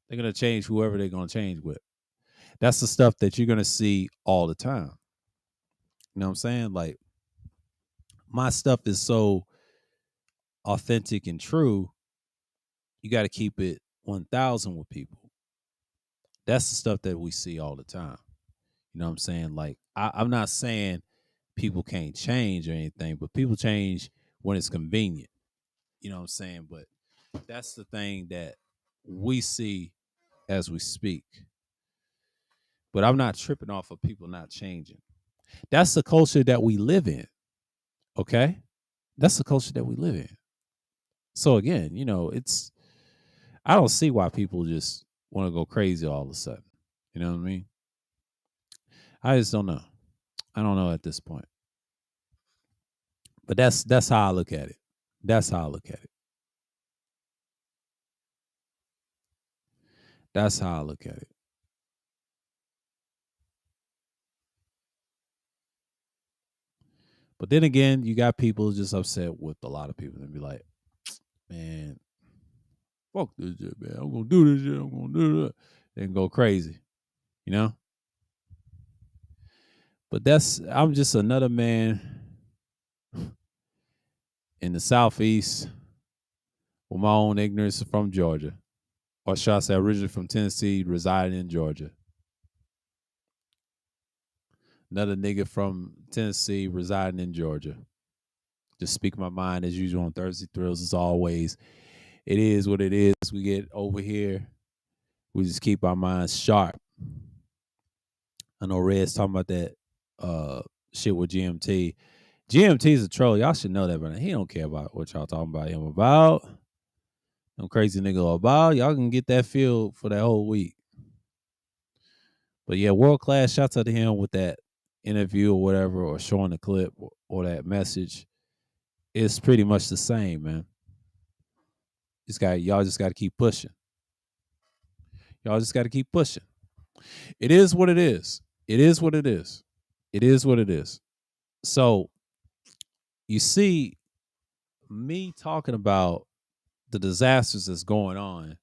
They're going to change whoever they're going to change with. That's the stuff that you're going to see all the time. You know what I'm saying? Like, my stuff is so authentic and true. You got to keep it 1,000 with people. That's the stuff that we see all the time. You know what I'm saying? Like I'm not saying people can't change or anything, but people change when it's convenient. You know what I'm saying? But that's the thing that we see as we speak. But I'm not tripping off of people not changing. That's the culture that we live in. Okay? That's the culture that we live in. So again, it's I don't see why people just want to go crazy all of a sudden. You know what I mean? I just don't know. I don't know at this point. But that's how I look at it. That's how I look at it. That's how I look at it. But then again, you got people just upset with a lot of people and be like, man, fuck this shit, man. I'm gonna do this shit. I'm gonna do that. And go crazy, you know? But I'm just another man in the southeast with my own ignorance from Georgia. Or should I say originally from Tennessee, residing in Georgia. Another nigga from Tennessee residing in Georgia. Just speak my mind as usual on Thursday Thrills as always. It is what it is. We get over here. We just keep our minds sharp. I know Red's talking about that shit with GMT. GMT is a troll. Y'all should know that, but he don't care about what y'all talking about him about. Them crazy nigga about. Y'all can get that feel for that whole week. But yeah, world class. Shouts out to him with that interview or whatever, or showing the clip or that message. It's pretty much the same, man. Y'all just got to keep pushing. Y'all just got to keep pushing. It is what it is. It is what it is. It is what it is. So you see me talking about the disasters that's going on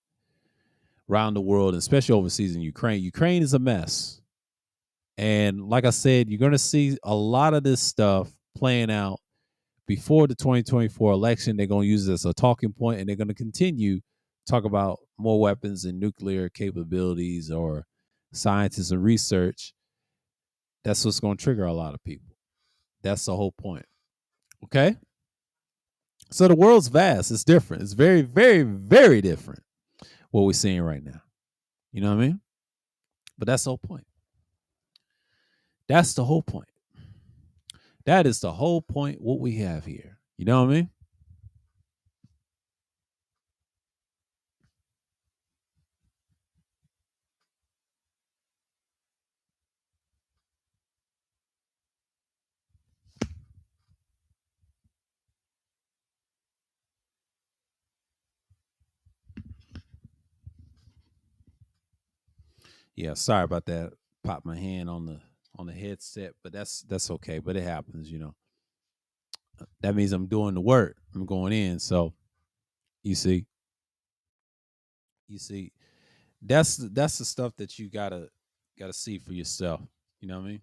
around the world, especially overseas in Ukraine. Ukraine is a mess. And like I said, you're going to see a lot of this stuff playing out before the 2024 election. They're going to use it as a talking point, and they're going to continue to talk about more weapons and nuclear capabilities or scientists and research. That's what's going to trigger a lot of people. That's the whole point. Okay? So the world's vast. It's different. It's very, very, very different what we're seeing right now. You know what I mean? But that's the whole point. That's the whole point. That is the whole point what we have here. You know what I mean? Yeah, sorry about that. Pop my hand on the headset, but that's okay. But it happens, you know. That means I'm doing the work. I'm going in. So you see, you see, that's the stuff that you gotta see for yourself. You know what I mean?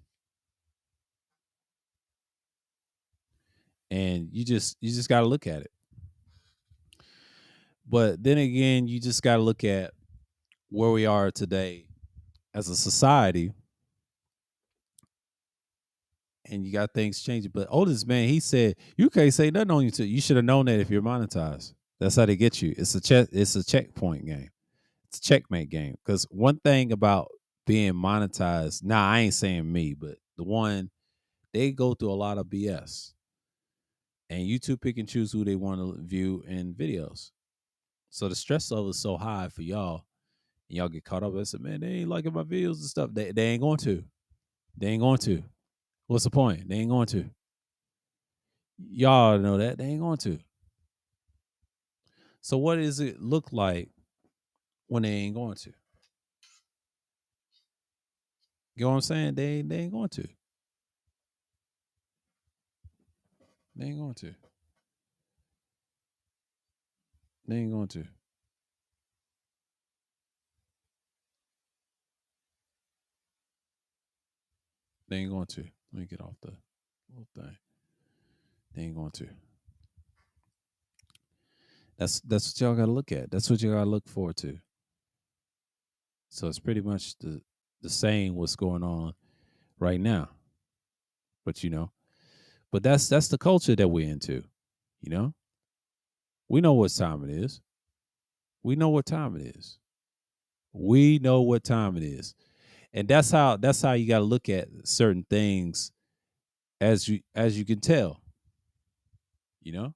And you just gotta look at it. But then again, you just gotta look at where we are today as a society, and you got things changing. But oldest man, he said you can't say nothing on YouTube. You should have known that if you're monetized. That's how they get you. It's a checkpoint game. It's a checkmate game. Because one thing about being monetized, now I ain't saying me, but the one they go through a lot of BS. And YouTube pick and choose who they want to view in videos. So the stress level is so high for y'all, and y'all get caught up. I said, man, they ain't liking my videos and stuff. They ain't going to. They ain't going to. What's the point? They ain't going to. Y'all know that. They ain't going to. So what does it look like when they ain't going to? You know what I'm saying? They ain't going to. They ain't going to. They ain't going to. They ain't going to. Let me get off the little thing. They ain't going to. That's what y'all gotta look at. That's what you gotta look forward to. So it's pretty much the same what's going on right now. But but that's the culture that we're into. You know, we know what time it is. We know what time it is. We know what time it is, and that's how you got to look at certain things as you can tell. You know,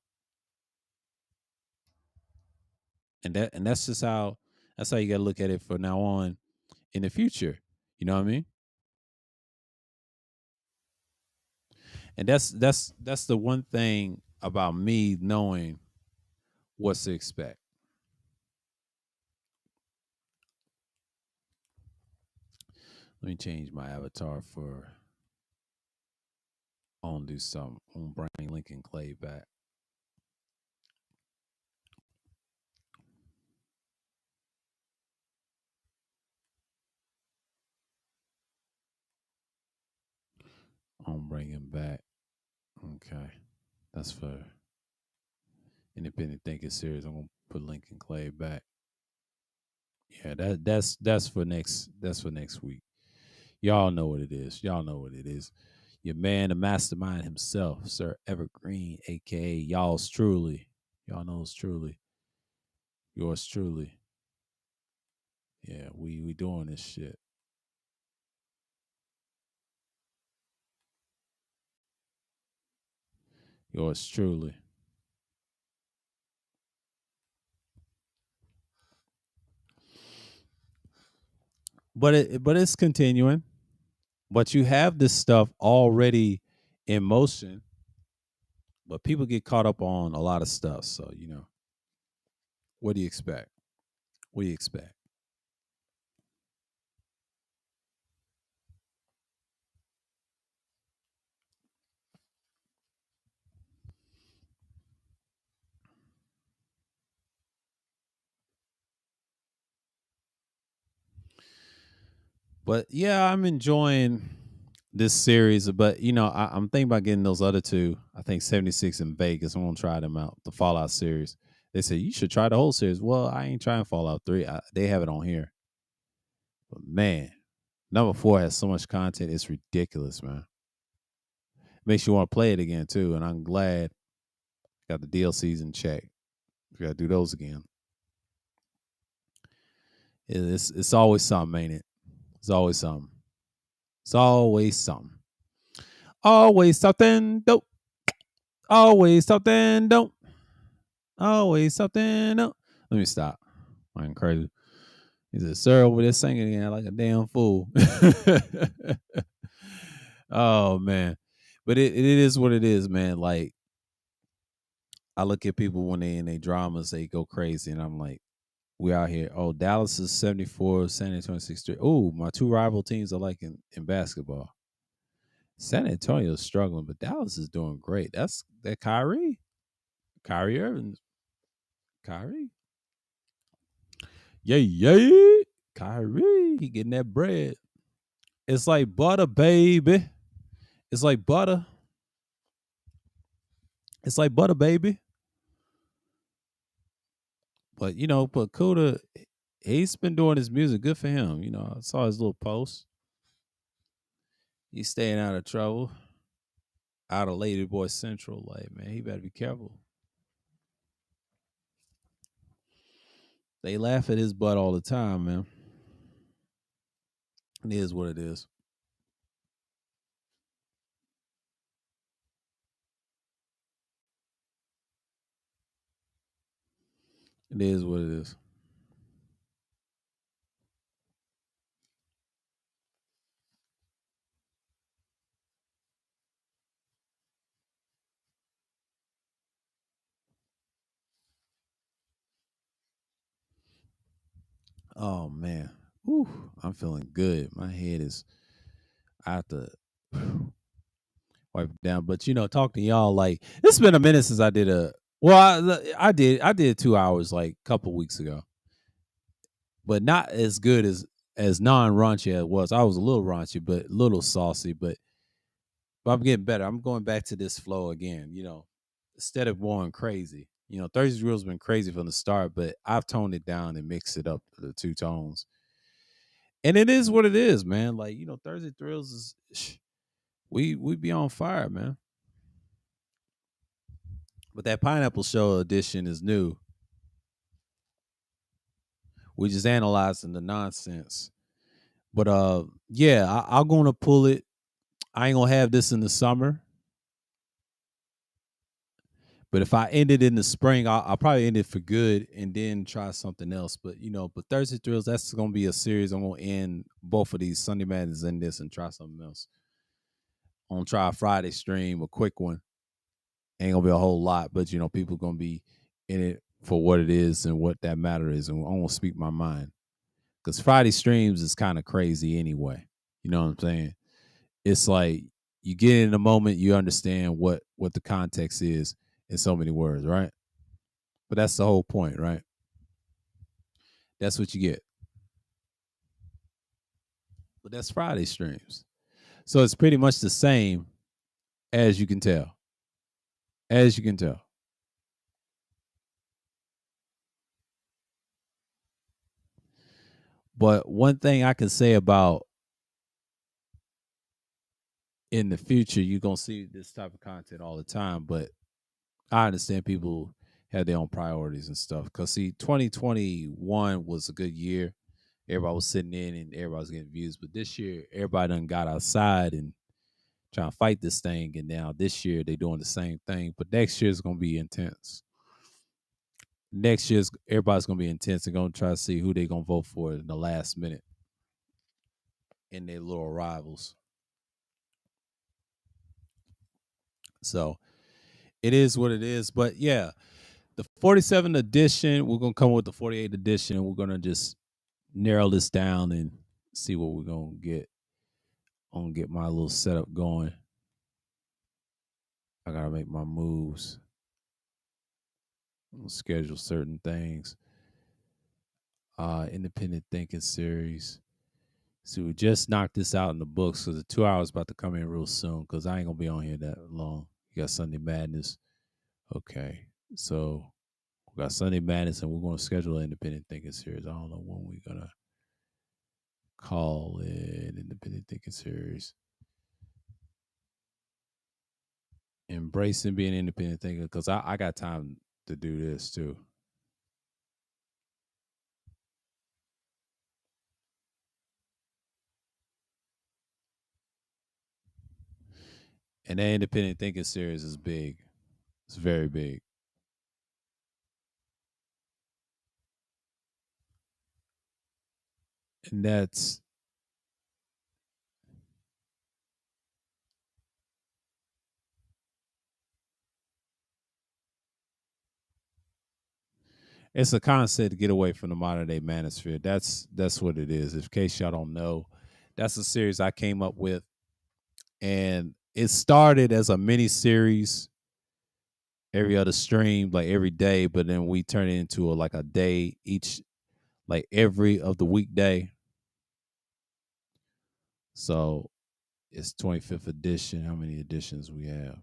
and that's how you got to look at it from now on in the future. You know what I mean? And that's the one thing about me knowing what to expect. Let me change my avatar for on do something. On bring Lincoln Clay back. On bring him back. Okay, that's for independent thinking series. I'm gonna put Lincoln Clay back. Yeah, that's for next. That's for next week. Y'all know what it is. Y'all know what it is. Your man, the mastermind himself, Sir Evergreen, aka y'all's truly. Y'all knows truly. Yours truly. Yeah, we doing this shit. Yours truly. But it's continuing. But you have this stuff already in motion, but people get caught up on a lot of stuff. So, what do you expect? What do you expect? But yeah, I'm enjoying this series. But I'm thinking about getting those other two. I think 76 in Vegas. I'm gonna try them out. The Fallout series. They say you should try the whole series. Well, I ain't trying Fallout 3. They have it on here. But man, number 4 has so much content. It's ridiculous, man. Makes you want to play it again too. And I'm glad got the DLCs in check. We got to do those again. It's always something, ain't it? It's always something. It's always something. Always something dope. Always something dope. Always something dope. Let me stop. I'm crazy. He said, "Sir, over there singing again like a damn fool." Oh man, but it is what it is, man. Like I look at people when they in their dramas, they go crazy, and I'm like, we out here. Oh, Dallas is 74, San Antonio 63. Oh, my two rival teams are like in basketball. San Antonio's struggling, but Dallas is doing great. That's that Kyrie Irving, Kyrie. Yeah, yeah. Kyrie, he getting that bread. It's like butter, baby. It's like butter. It's like butter, baby. But but Kuda, he's been doing his music. Good for him. I saw his little post. He's staying out of trouble, out of Lady Boy Central. Like, man, he better be careful. They laugh at his butt all the time, man. It is what it is. It is what it is. Oh man. Whew, I'm feeling good. My head is I have to wipe it down. But talk to y'all like it's been a minute since I did a well, I did 2 hours like a couple weeks ago, but not as good as non raunchy as it was. I was a little raunchy, but a little saucy. But I'm getting better. I'm going back to this flow again. Instead of going crazy. 30's Real's been crazy from the start, but I've toned it down and mixed it up the two tones. And it is what it is, man. Like, Thursday Thrills is we be on fire, man. But that Pineapple Show edition is new. We just analyzing the nonsense. But yeah, I'm gonna pull it. I ain't gonna have this in the summer. But if I end it in the spring, I'll probably end it for good and then try something else. But but Thursday Thrills, that's gonna be a series. I'm gonna end both of these Sunday Madness in this and try something else. I'm gonna try a Friday stream, a quick one. Ain't gonna be a whole lot, but people gonna be in it for what it is and what that matter is, and I'm gonna speak my mind. Because Friday streams is kind of crazy anyway. You know what I'm saying? It's like you get in the moment, you understand what the context is in so many words, right? But that's the whole point, right? That's what you get. But that's Friday streams. So it's pretty much the same as you can tell. As you can tell. But one thing I can say about in the future, you're going to see this type of content all the time. But I understand people have their own priorities and stuff. Because, see, 2021 was a good year. Everybody was sitting in and everybody was getting views. But this year, everybody done got outside and trying to fight this thing. And now this year, they're doing the same thing. But next year is going to be intense. Next year, everybody's going to be intense. They're going to try to see who they're going to vote for in the last minute in their little rivals. So it is what it is. But yeah, the 47th edition, we're going to come with the 48th edition. We're going to just narrow this down and see what we're going to get. I'm going to get my little setup going. I got to make my moves. I'm going to schedule certain things. Independent Thinking series. So we just knocked this out in the books because the 2 hours about to come in real soon because I ain't going to be on here that long. You got Sunday Madness. Okay. So we got Sunday Madness and we're going to schedule an Independent Thinking series. I don't know when we're going to call it Independent Thinking series. Embracing being independent thinker because I got time to do this too. And that independent thinking series is big. It's very big. And it's a concept to get away from the modern day manosphere. That's what it is. In case y'all don't know, that's a series I came up with, and it started as a mini series every other stream, like every day, but then we turn it into like a day each, like every of the weekday. So it's 25th edition. How many editions we have?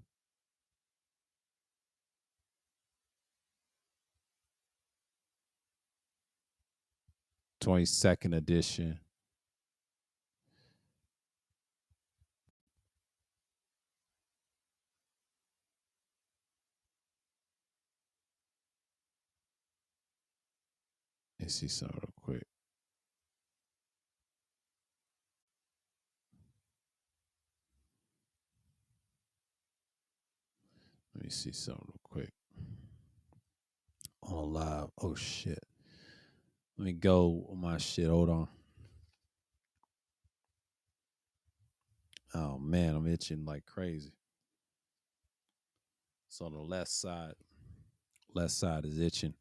22nd edition. Let's see something real quick. Let me see something real quick. On live. Oh shit. Let me go on my shit. Hold on. Oh man, I'm itching like crazy. So the left side is itching.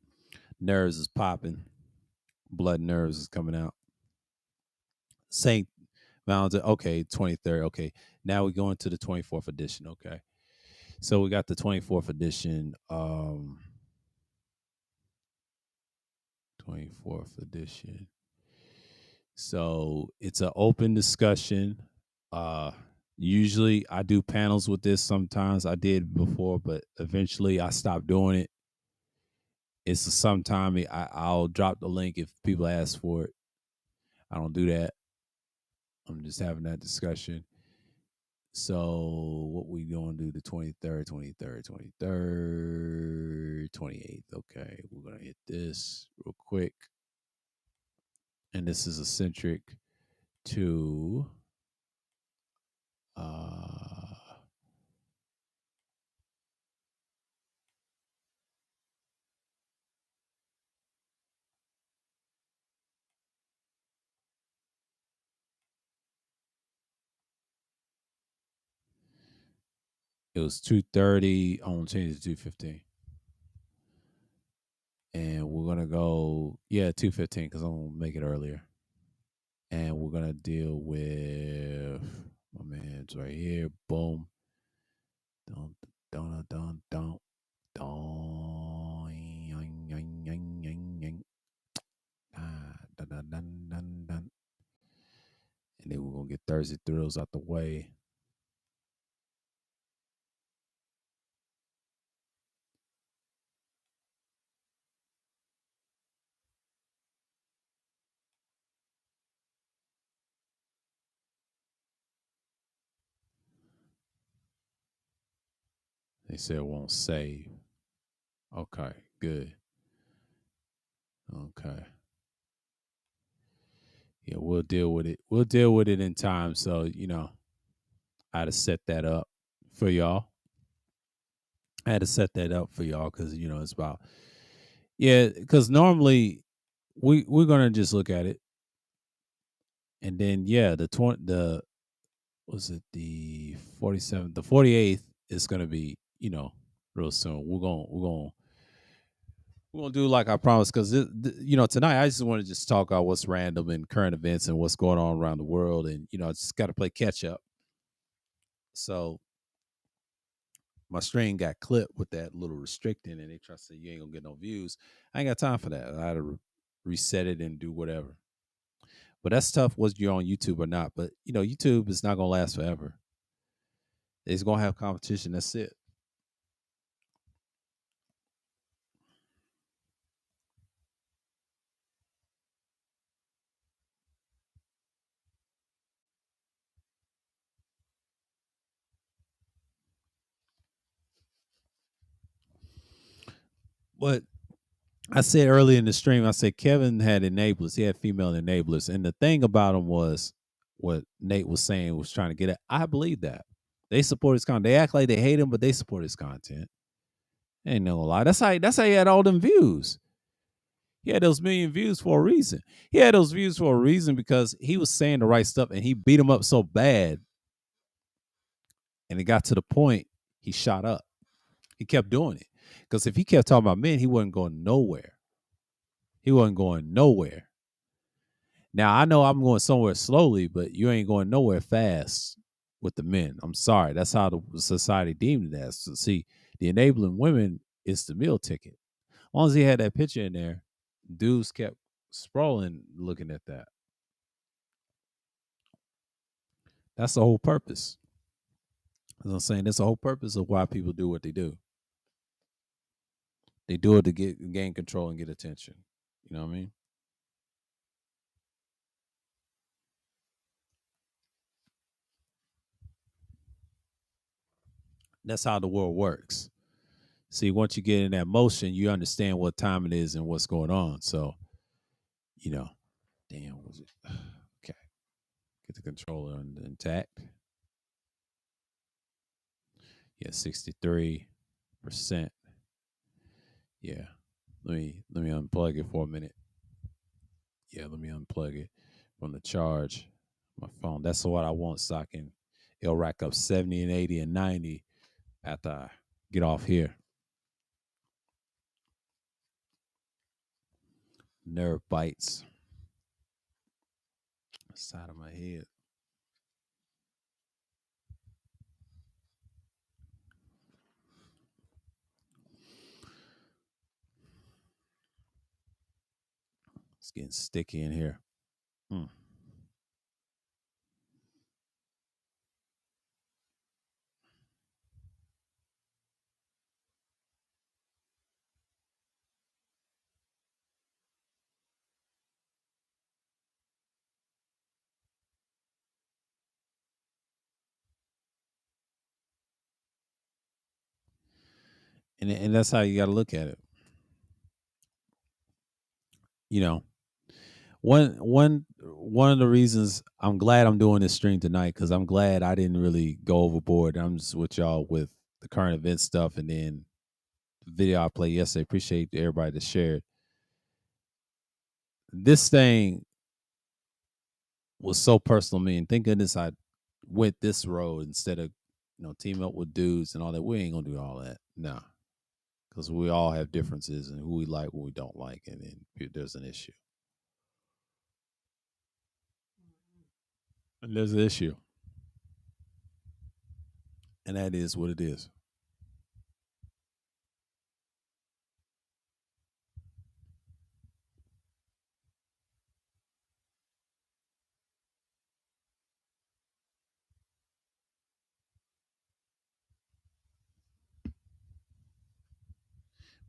Nerves is popping. Blood nerves is coming out. Saint Mountain. Okay, 23rd. Okay. Now we go into the 24th edition. Okay. So we got the 24th edition. 24th edition. So it's an open discussion. Usually I do panels with this. Sometimes I did before, but eventually I stopped doing it. It's sometime I'll drop the link if people ask for it. I don't do that. I'm just having that discussion. So what we gonna do the 23rd, 23rd, 23rd, 28th. Okay, we're gonna hit this real quick. And this is eccentric to it was 2:30. I'm gonna change it to 2:15. And we're gonna go, 2:15 because I'm gonna make it earlier. And we're gonna deal with my man's right here. Boom. Dun dun dun dun dun. Dun, dun, dun, dun, dun. And then we're gonna get Thursday thrills out the way. They said it won't save. Okay, good. Okay. Yeah, we'll deal with it. We'll deal with it in time. So, I had to set that up for y'all. I had to set that up for y'all because it's about because normally we're gonna just look at it and then the was it the 47th, the 48th is gonna be real soon. We're gonna do like I promised because tonight I just want to just talk about what's random and current events and what's going on around the world and I just got to play catch up. So my stream got clipped with that little restricting, and they try to say you ain't gonna get no views. I ain't got time for that. I had to reset it and do whatever. But that's tough whether you're on YouTube or not. But YouTube is not gonna last forever. It's gonna have competition. That's it. But I said earlier in the stream, I said Kevin had enablers. He had female enablers, and the thing about him was what Nate was saying was trying to get at. I believe that they support his content. They act like they hate him, but they support his content. Ain't no lie. That's how he had all them views. He had those million views for a reason. He had those views for a reason because he was saying the right stuff, and he beat him up so bad, and it got to the point he shot up. He kept doing it because if he kept talking about men, he wasn't going nowhere. He wasn't going nowhere. Now I know I'm going somewhere slowly, but you ain't going nowhere fast with the men. I'm sorry. That's how the society deemed it as. So see, the enabling women is the meal ticket. As long as he had that picture in there, dudes kept sprawling looking at that. That's the whole purpose. As I'm saying, that's the whole purpose of why people do what they do. They do it to gain control and get attention. You know what I mean? That's how the world works. See, once you get in that motion, you understand what time it is and what's going on. So, you know, damn, was it okay? Get the controller intact. Yeah, 63%. Yeah. Let me unplug it for a minute. Yeah, let me unplug it from the charge. My phone. That's what I want so I can it'll rack up 70 and 80 and 90 after I get off here. Nerve bites. Side of my head. It's getting sticky in here. Mm. and that's how you got to look at it. You know, one of the reasons I'm glad I'm doing this stream tonight because I'm glad I didn't really go overboard. I'm just with y'all with the current event stuff, and then the video I played yesterday. Appreciate everybody that shared. This thing was so personal to me, and thank goodness I went this road instead of teaming up with dudes and all that. We ain't gonna do all that, nah, because we all have differences and who we like, what we don't like, and then there's an issue. And there's an issue, and that is what it is.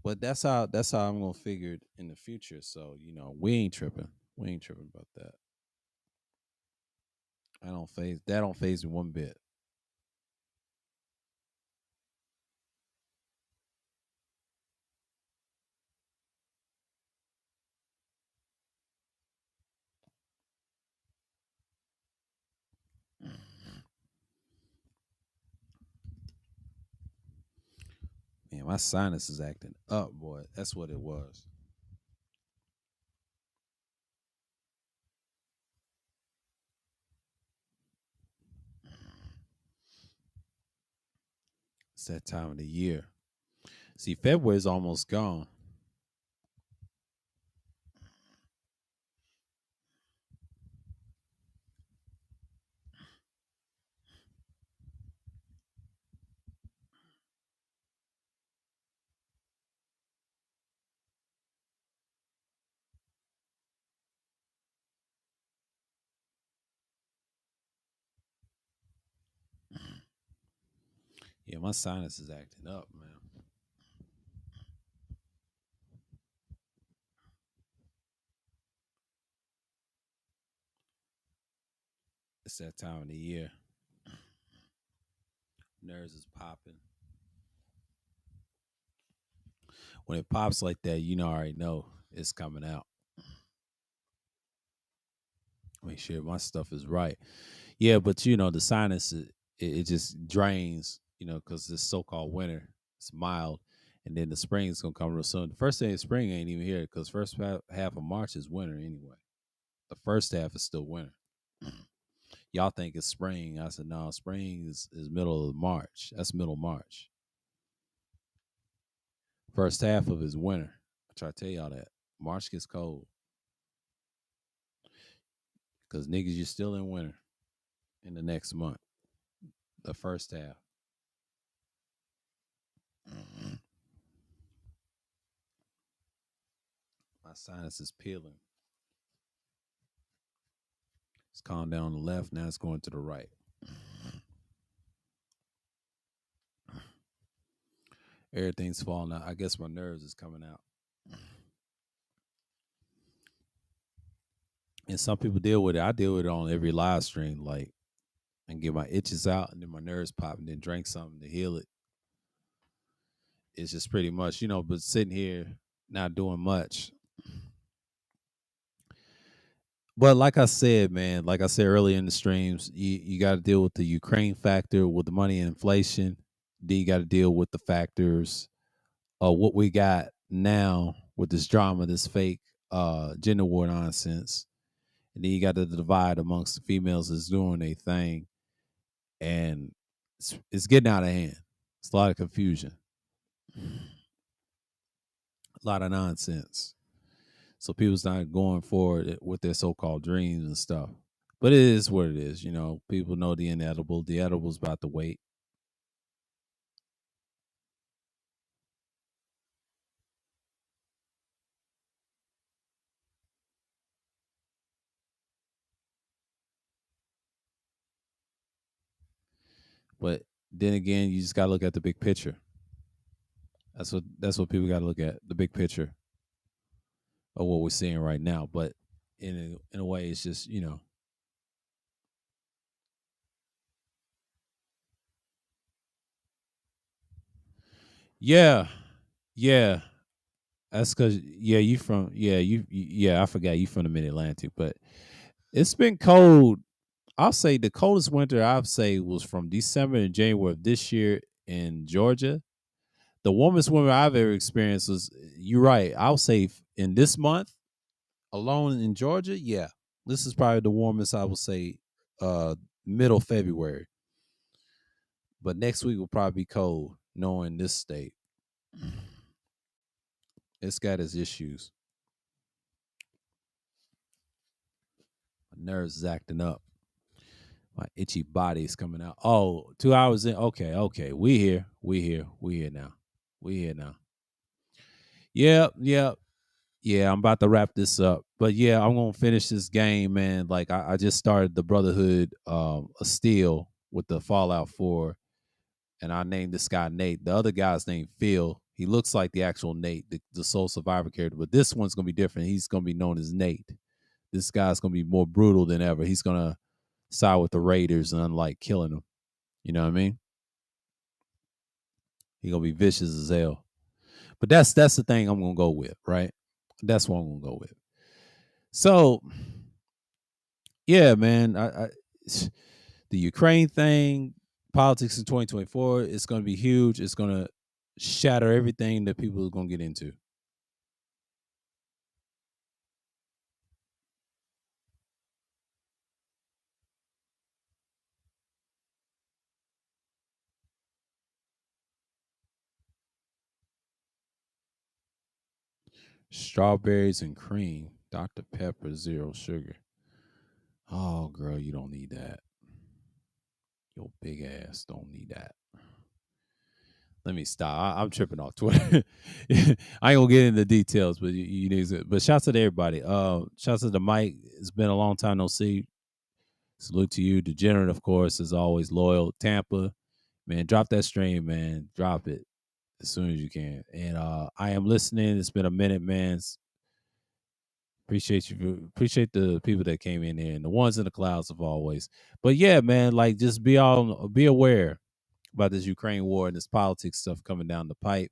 But that's how I'm gonna figure it in the future. So we ain't tripping. We ain't tripping about that. I don't phase that. Don't phase me one bit. Man, my sinus is acting up, boy. That's what it was. It's that time of the year. See, February's almost gone. Yeah, my sinus is acting up, man. It's that time of the year. Nerves is popping. When it pops like that, I already know it's coming out. Make sure my stuff is right. Yeah, but the sinus it just drains. Because this so-called winter, it's mild, and then the spring is gonna come real soon. The first day of spring ain't even here because first half of March is winter anyway. The first half is still winter. Y'all think it's spring? I said no. Spring is middle of March. That's middle March. First half of it is winter. I try to tell y'all that March gets cold because niggas you're still in winter in the next month. The first half. My sinus is peeling. It's calmed down on the left. Now it's going to the right. Everything's falling out. I guess my nerves is coming out. And some people deal with it. I deal with it on every live stream, like, and get my itches out, and then my nerves pop, and then drink something to heal it. It's just pretty much, but sitting here not doing much. But like I said, man, like I said earlier in the streams, you got to deal with the Ukraine factor, with the money and inflation. Then you got to deal with the factors of what we got now with this drama, this fake gender war nonsense. And then you got the divide amongst the females that's doing their thing. And it's getting out of hand. It's a lot of confusion, a lot of nonsense. So people's not going forward with their so-called dreams and stuff. But it is what it is. People know the inedible. The edible's about to wait. But then again, you just gotta look at the big picture. That's what people gotta look at, the big picture of what we're seeing right now. But in a way, it's just yeah. Yeah, that's because you from yeah, I forgot you from the Mid Atlantic, but it's been cold. I'll say the coldest winter I've say was from December and January of this year in Georgia. The warmest winter I've ever experienced was, you're right. I'll say in this month alone in Georgia, yeah, this is probably the warmest I would say. Uh, Middle February, but next week will probably be cold. Knowing this state, it's got its issues. My nerves is acting up. My itchy body is coming out. Oh, 2 hours in. Okay, okay. We here. We here. We here now. We here now. Yep, yep. Yeah, I'm about to wrap this up. But yeah, I'm gonna finish this game, man. Like I just started the Brotherhood of Steel with the Fallout 4, and I named this guy Nate. The other guy's named Phil. He looks like the actual Nate, the sole survivor character, but this one's gonna be different. He's gonna be known as Nate. This guy's gonna be more brutal than ever. He's gonna side with the Raiders and unlike killing them. You know what I mean? He's gonna be vicious as hell. But that's the thing I'm gonna go with, right? That's what I'm gonna go with. So yeah, man, the Ukraine thing, politics in 2024, it's gonna be huge. It's gonna shatter everything that people are gonna get into. Strawberries and cream, Dr. Pepper, zero sugar. Oh, girl, you don't need that. Your big ass don't need that. Let me stop. I'm tripping off Twitter. I ain't gonna get into details, but you need to. But shouts out to everybody. Shouts out to Mike. It's been a long time no see. Salute to you, Degenerate, of course, as always, loyal. Tampa, man, drop that stream, man. Drop it as soon as you can. And I am listening. It's been a minute, man. Appreciate you. Appreciate the people that came in here and the ones in the clouds of always. But yeah, man, like just be aware about this Ukraine war and this politics stuff coming down the pipe.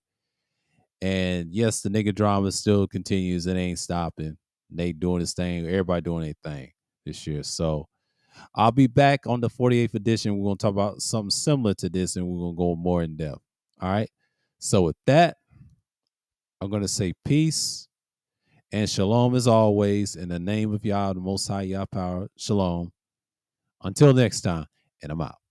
And yes, the nigga drama still continues. It ain't stopping. They doing his thing. Everybody doing their thing this year. So I'll be back on the 48th edition. We're gonna talk about something similar to this, and we're gonna go more in depth. All right. So with that, I'm gonna say peace and shalom as always. In the name of Yah, the Most High Yah power. Shalom. Until next time, and I'm out.